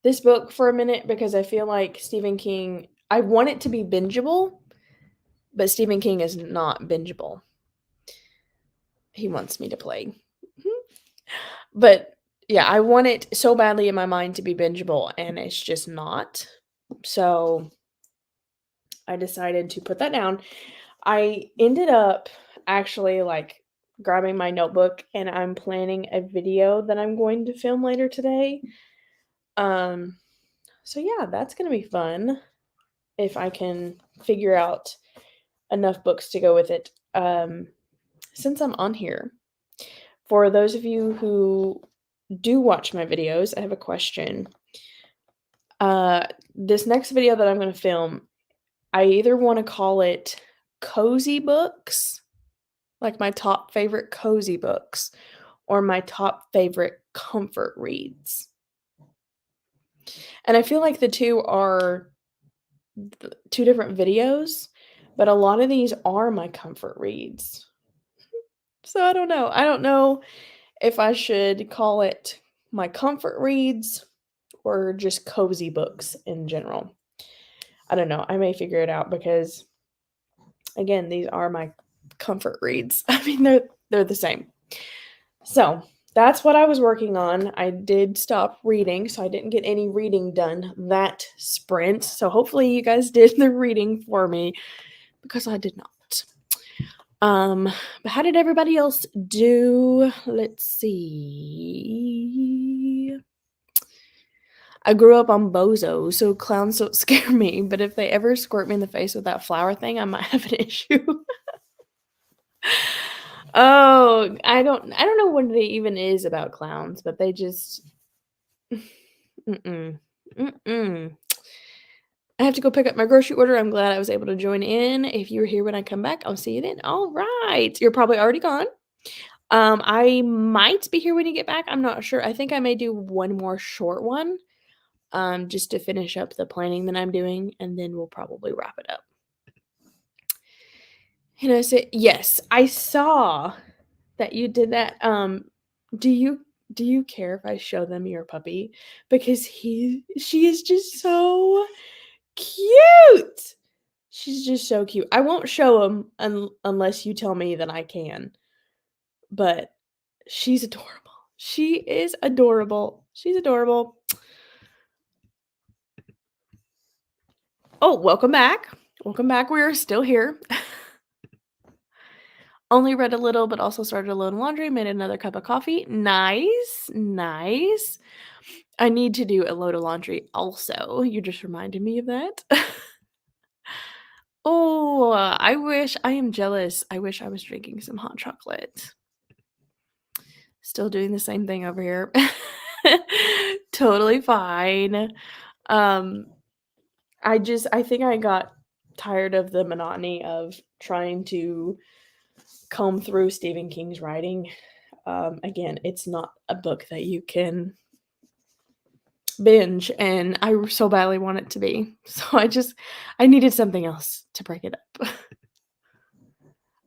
this book for a minute because I feel like Stephen King, I want it to be bingeable, but Stephen King is not bingeable. He wants me to play. But yeah, I want it so badly in my mind to be bingeable, and it's just not. So I decided to put that down. I ended up actually like grabbing my notebook, and I'm planning a video that I'm going to film later today. So yeah, that's gonna be fun if I can figure out enough books to go with it. Since I'm on here, for those of you who do watch my videos, I have a question. This next video that I'm going to film, I either want to call it cozy books, like my top favorite cozy books, or my top favorite comfort reads. And I feel like the two are two different videos, but a lot of these are my comfort reads. So I don't know. I don't know if I should call it my comfort reads or just cozy books in general. I don't know. I may figure it out because again, these are my comfort reads. I mean, they're the same. So, that's what I was working on. I did stop reading, so I didn't get any reading done that sprint. So, hopefully you guys did the reading for me because I did not. But how did everybody else do? Let's see. I grew up on Bozo, so clowns don't scare me, but if they ever squirt me in the face with that flower thing, I might have an issue. Oh, I don't know what it even is about clowns, but they just mm-mm. Mm-mm. I have to go pick up my grocery order. I'm glad I was able to join in. If you're here when I come back, I'll see you then. All right. You're probably already gone. I might be here when you get back. I'm not sure. I think I may do one more short one, just to finish up the planning that I'm doing, and then we'll probably wrap it up. And I said, yes, I saw that you did that. Do you care if I show them your puppy? Because she is just so cute. She's just so cute. I won't show him unless you tell me that I can. But she's adorable. She is adorable. She's adorable. Oh, welcome back. Welcome back. We are still here. Only read a little, but also started a load of laundry, made another cup of coffee. Nice. Nice. I need to do a load of laundry also. You just reminded me of that. Oh, I am jealous. I wish I was drinking some hot chocolate. Still doing the same thing over here. Totally fine. Um, I think I got tired of the monotony of trying to comb through Stephen King's writing. Again, it's not a book that you can binge, and I so badly want it to be. So I needed something else to break it up.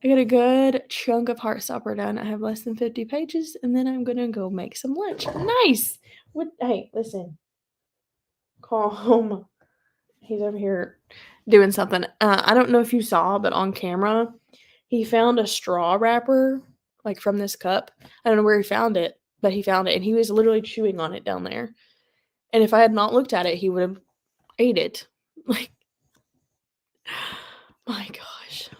I got a good chunk of Heartstopper done. I have less than 50 pages, and then I'm gonna go make some lunch. Nice. What? Hey, listen. Calm. He's over here doing something. I don't know if you saw, but on camera, he found a straw wrapper, like from this cup. I don't know where he found it, but he found it, and he was literally chewing on it down there. And if I had not looked at it, he would have ate it. Like, my gosh.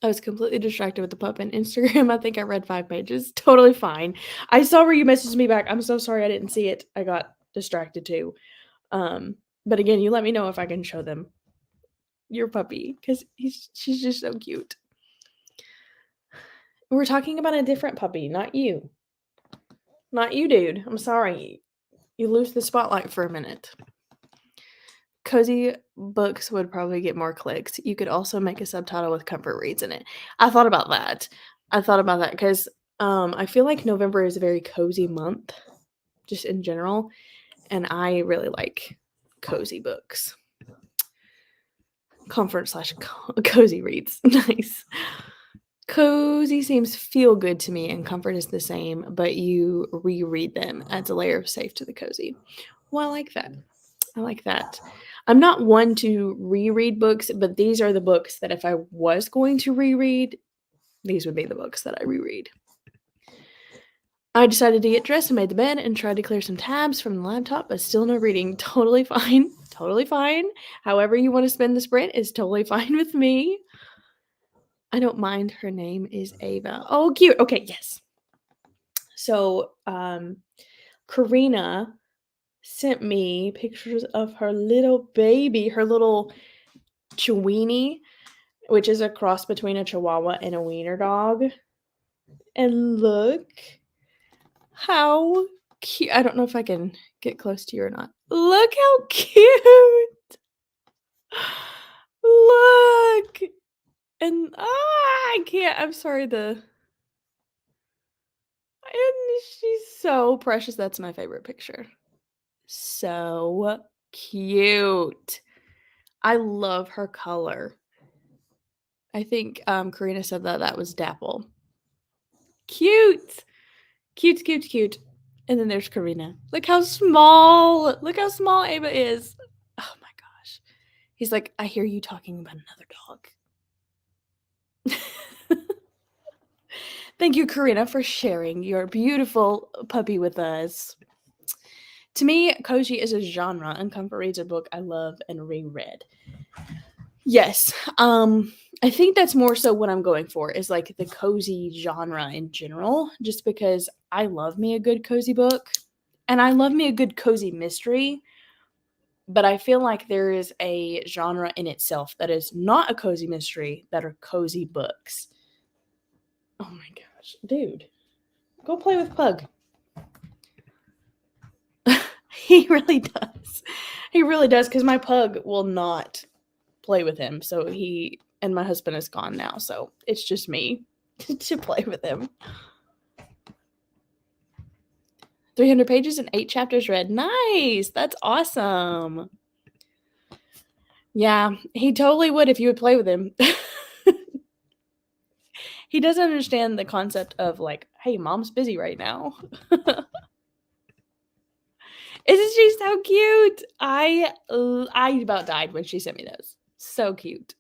I was completely distracted with the pup and Instagram. I think I read 5 pages. Totally fine. I saw where you messaged me back. I'm so sorry I didn't see it. I got distracted too. But again, you let me know if I can show them your puppy because she's just so cute. We're talking about a different puppy, not you. Not you, dude. I'm sorry. You lose the spotlight for a minute. Cozy books would probably get more clicks. You could also make a subtitle with comfort reads in it. I thought about that. Because I feel like November is a very cozy month, just in general, and I really like cozy books. Comfort slash cozy reads. Nice. Cozy seems feel good to me, and comfort is the same, but you reread them, adds a layer of safe to the cozy. Well, I like that. I like that. I'm not one to reread books, but these are the books that if I was going to reread, these would be the books that I reread. I decided to get dressed and made the bed and tried to clear some tabs from the laptop, but still no reading. Totally fine. Totally fine. However you want to spend the sprint is totally fine with me. I don't mind. Her name is Ava. Oh, cute. Okay, yes. So, Karina sent me pictures of her little baby, her little Chiweenie, which is a cross between a Chihuahua and a wiener dog. And look how cute. I don't know if I can get close to you or not. Look how cute. Look. And I can't. I'm sorry. And she's so precious. That's my favorite picture. So cute. I love her color. I think Karina said that was Dapple. Cute. Cute, cute, cute. And then there's Karina. Look how small Ava is. Oh my gosh. He's like, I hear you talking about another dog. Thank you, Karina, for sharing your beautiful puppy with us. To me, cozy is a genre, and comfort reads a book I love and reread. Yes. I think that's more so what I'm going for is like the cozy genre in general, just because I love me a good cozy book and I love me a good cozy mystery. But I feel like there is a genre in itself that is not a cozy mystery that are cozy books. Oh my gosh, dude. Go play with Pug. He really does. He really does because my Pug will not play with him. So and my husband is gone now. So it's just me to play with him. 300 pages and 8 chapters read. Nice. That's awesome. Yeah, he totally would if you would play with him. He doesn't understand the concept of like, hey, mom's busy right now. Isn't she so cute? I about died when she sent me those. So cute.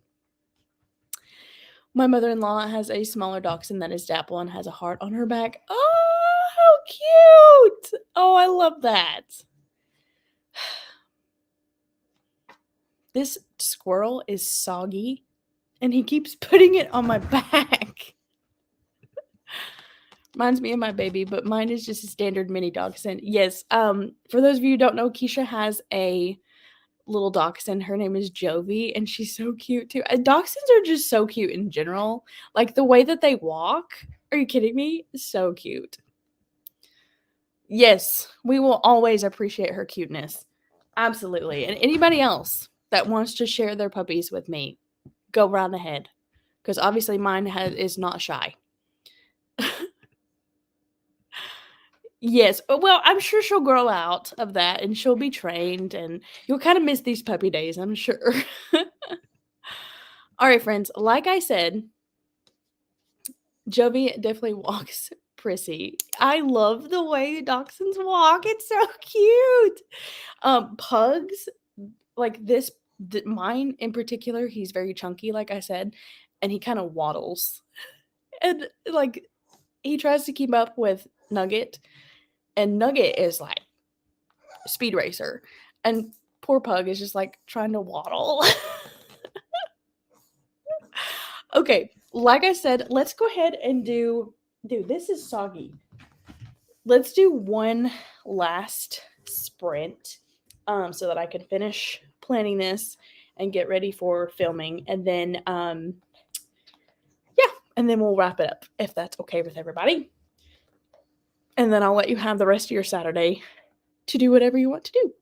My mother-in-law has a smaller dachshund that is Dapple and has a heart on her back. Oh, how cute. Oh, I love that. This squirrel is soggy, and he keeps putting it on my back. Mine's me and my baby, but mine is just a standard mini dachshund. Yes, for those of you who don't know, Keisha has a little dachshund. Her name is Jovi, and she's so cute too. Dachshunds are just so cute in general. Like the way that they walk. Are you kidding me? So cute. Yes, we will always appreciate her cuteness. Absolutely. And anybody else that wants to share their puppies with me, go right ahead. Because obviously mine is not shy. Yes. Well, I'm sure she'll grow out of that and she'll be trained and you'll kind of miss these puppy days, I'm sure. All right, friends. Like I said, Jovi definitely walks prissy. I love the way dachshunds walk. It's so cute. Pugs, like this, mine in particular, he's very chunky, like I said, and he kind of waddles. And like he tries to keep up with Nugget, and Nugget is like speed racer, and poor Pug is just like trying to waddle. Okay, like I said, let's go ahead and dude, this is soggy. Let's do one last sprint so that I can finish planning this and get ready for filming. And then, yeah, and then we'll wrap it up if that's okay with everybody. And then I'll let you have the rest of your Saturday to do whatever you want to do.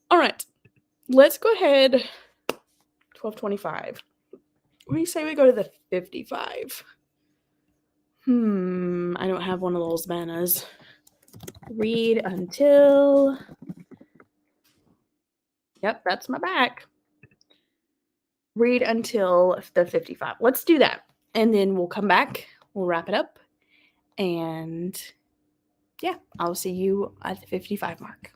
All right, let's go ahead. 12:25. What do you say we go to the 55? I don't have one of those banners. Read until. Yep, that's my back. Read until the 55. Let's do that. And then we'll come back. We'll wrap it up. And yeah, I'll see you at the 55 mark.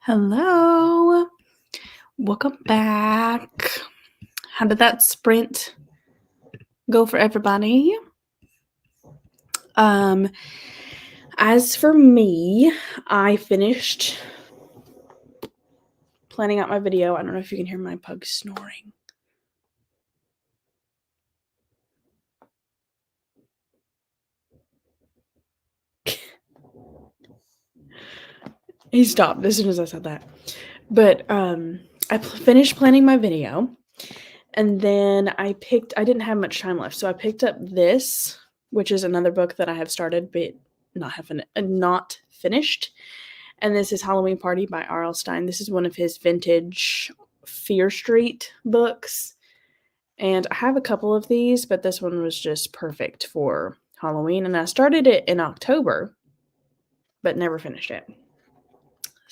Hello. Welcome back. How did that sprint go for everybody? As for me, I finished planning out my video. I don't know if you can hear my pug snoring. He stopped as soon as I said that. But I finished planning my video, and then I didn't have much time left, so I picked up this, which is another book that I have started but not finished. And this is Halloween Party by R.L. Stine. This is one of his vintage Fear Street books. And I have a couple of these, but this one was just perfect for Halloween. And I started it in October, but never finished it.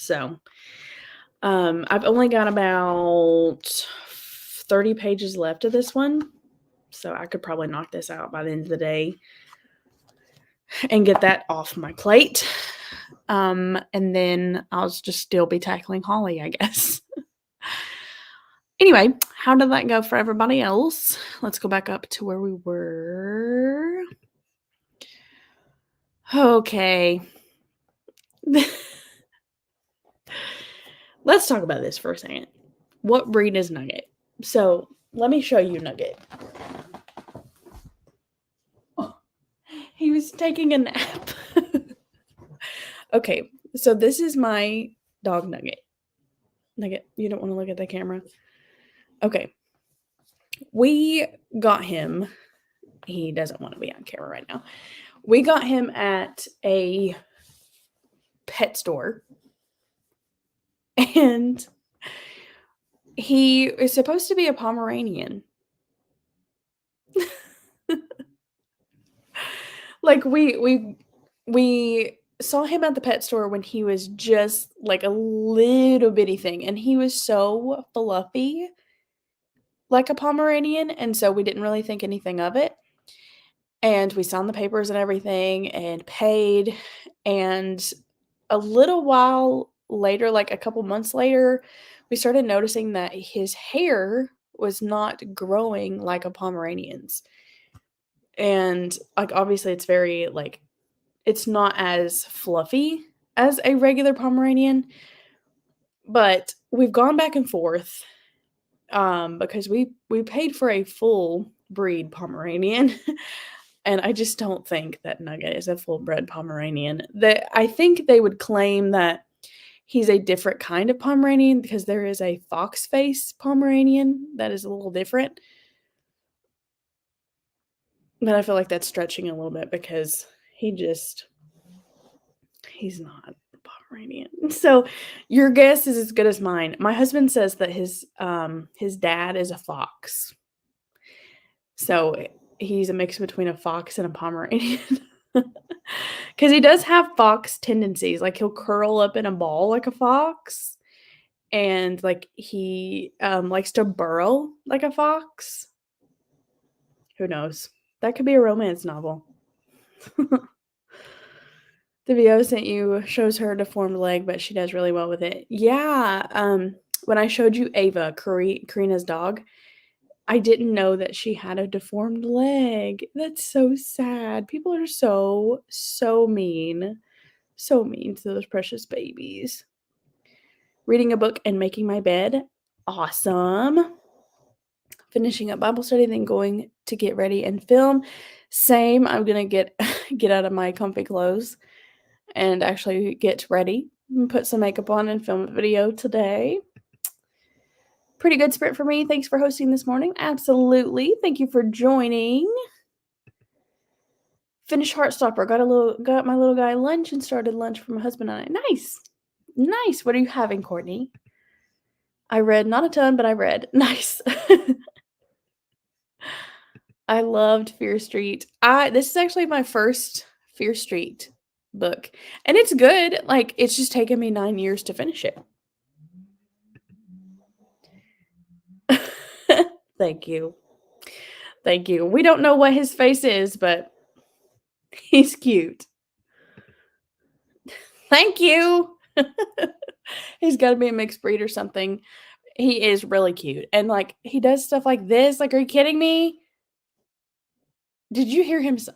So I've only got about 30 pages left of this one. So I could probably knock this out by the end of the day and get that off my plate. And then I'll just still be tackling Holly, I guess. Anyway, how did that go for everybody else? Let's go back up to where we were. Okay. Let's talk about this for a second. What breed is Nugget? So let me show you Nugget. Oh, he was taking a nap. Okay, so this is my dog Nugget. Nugget, you don't want to look at the camera? Okay. We got him. He doesn't want to be on camera right now. We got him at a pet store. And he is supposed to be a Pomeranian. Like we saw him at the pet store when he was just like a little bitty thing, and he was so fluffy like a Pomeranian, and so we didn't really think anything of it. And we signed the papers and everything and paid, and a little while later, like a couple months later, we started noticing that his hair was not growing like a Pomeranian's. And like obviously it's very like it's not as fluffy as a regular Pomeranian, but we've gone back and forth because we paid for a full breed Pomeranian. And I just don't think that Nugget is a full-bred Pomeranian. I think they would claim that he's a different kind of Pomeranian because there is a fox face Pomeranian that is a little different. But I feel like that's stretching a little bit because he's not a Pomeranian. So your guess is as good as mine. My husband says that his dad is a fox. So he's a mix between a fox and a Pomeranian. Because he does have fox tendencies. Like he'll curl up in a ball like a fox. And like he likes to burrow like a fox. Who knows? That could be a romance novel. The video I sent you shows her deformed leg, but she does really well with it. Yeah. When I showed you Ava, Karina's dog, I didn't know that she had a deformed leg. That's so sad. People are so mean. So mean to those precious babies. Reading a book and making my bed. Awesome. Finishing up Bible study, then going to get ready and film. Same. I'm going to get out of my comfy clothes and actually get ready and put some makeup on and film a video today. Pretty good sprint for me. Thanks for hosting this morning. Absolutely. Thank you for joining. Finished Heartstopper. Got my little guy lunch and started lunch for my husband and I. Nice. Nice. What are you having, Courtney? I read not a ton, but I read. Nice. I loved Fear Street. This is actually my first Fear Street book. And it's good. Like, it's just taken me 9 years to finish it. Thank you. Thank you. We don't know what his face is, but he's cute. Thank you. He's gotta be a mixed breed or something. He is really cute, and, like, he does stuff like this, like, are you kidding me? Did you hear him s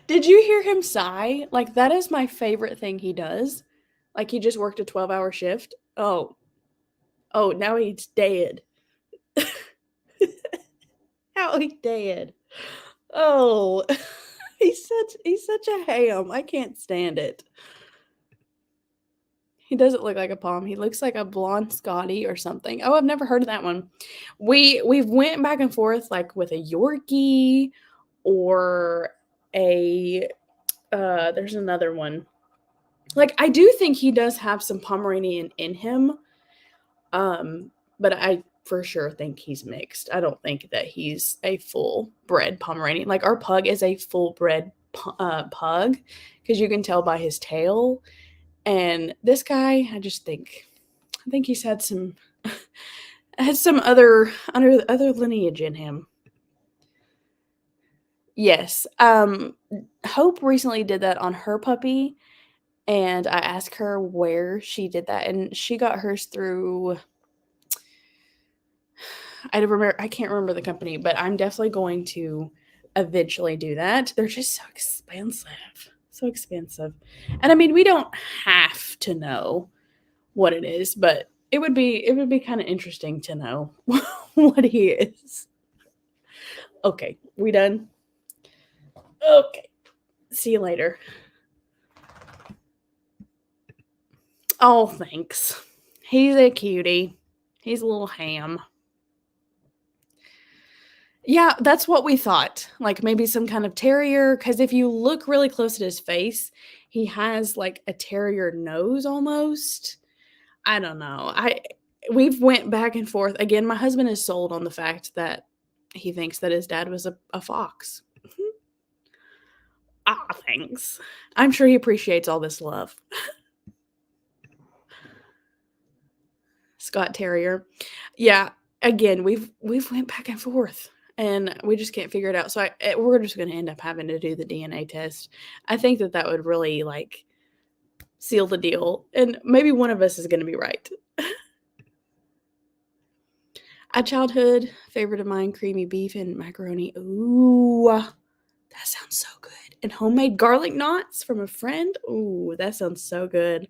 Did you hear him sigh? Like, that is my favorite thing he does. Like, he just worked a 12-hour shift. Oh, oh, now he's dead. Now he's dead. Oh, he's such a ham, I can't stand it. He doesn't look like a Pom, he looks like a blonde Scotty or something. Oh, I've never heard of that one. We've went back and forth, like, with a Yorkie or a there's another one. Like, I do think he does have some Pomeranian in him, but I for sure think he's mixed. I don't think that he's a full-bred Pomeranian. Like, our pug is a full-bred pug, because you can tell by his tail, and this guy, I think he's had some has some other lineage in him. Yes, Hope recently did that on her puppy, and I asked her where she did that, and she got hers through I can't remember the company, but I'm definitely going to eventually do that. They're just so expensive. So expensive. And I mean, we don't have to know what it is, but it would be kind of interesting to know what he is. Okay, we done? Okay. See you later. Oh, thanks. He's a cutie. He's a little ham. Yeah, that's what we thought. Like, maybe some kind of terrier. Because if you look really close at his face, he has, like, a terrier nose almost. I don't know. I We've went back and forth. Again, my husband is sold on the fact that he thinks that his dad was a fox. Ah, thanks. I'm sure he appreciates all this love. Scott Terrier. Yeah, again, we've went back and forth, and we just can't figure it out. So we're just gonna end up having to do the DNA test. I think that would really, like, seal the deal, and maybe one of us is gonna be right. A childhood favorite of mine, creamy beef and macaroni. Ooh, that sounds so good. And homemade garlic knots from a friend. Ooh, that sounds so good.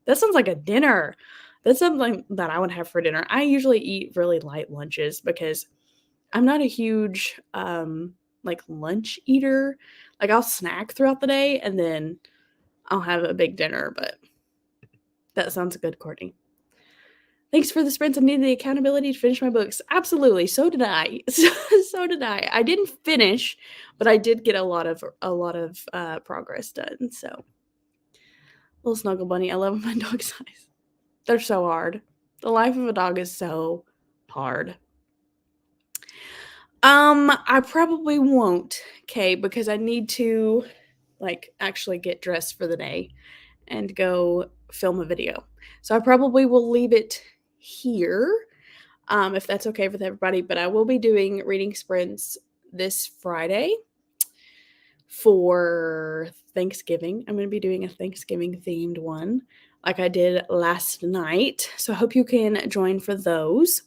That sounds like a dinner. That's something that I would have for dinner. I usually eat really light lunches because I'm not a huge, like, lunch eater. Like, I'll snack throughout the day, and then I'll have a big dinner, but that sounds good, Courtney. Thanks for the sprints. I needed the accountability to finish my books. Absolutely. So did I. So did I. I didn't finish, but I did get a lot of progress done. So, little snuggle bunny. I love my dog size. They're so hard. The life of a dog is so hard. I probably won't, okay, because I need to, like, actually get dressed for the day and go film a video. So I probably will leave it here, if that's okay with everybody. But I will be doing reading sprints this Friday for Thanksgiving. I'm going to be doing a Thanksgiving themed one like I did last night. So I hope you can join for those.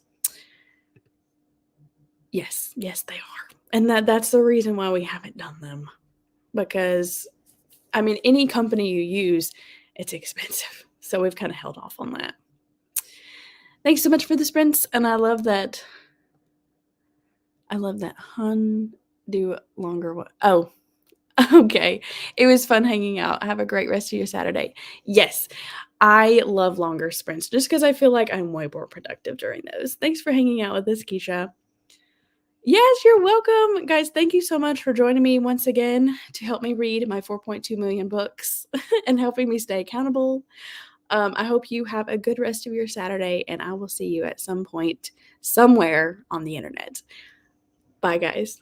Yes, yes, they are. And that's the reason why we haven't done them. Because, I mean, any company you use, it's expensive. So we've kind of held off on that. Thanks so much for the sprints, and I love that. Hun do longer one. Oh, okay. It was fun hanging out. Have a great rest of your Saturday. Yes, I love longer sprints just because I feel like I'm way more productive during those. Thanks for hanging out with us, Keisha. Yes, you're welcome. Guys, thank you so much for joining me once again to help me read my 4.2 million books and helping me stay accountable. I hope you have a good rest of your Saturday, and I will see you at some point somewhere on the internet. Bye, guys.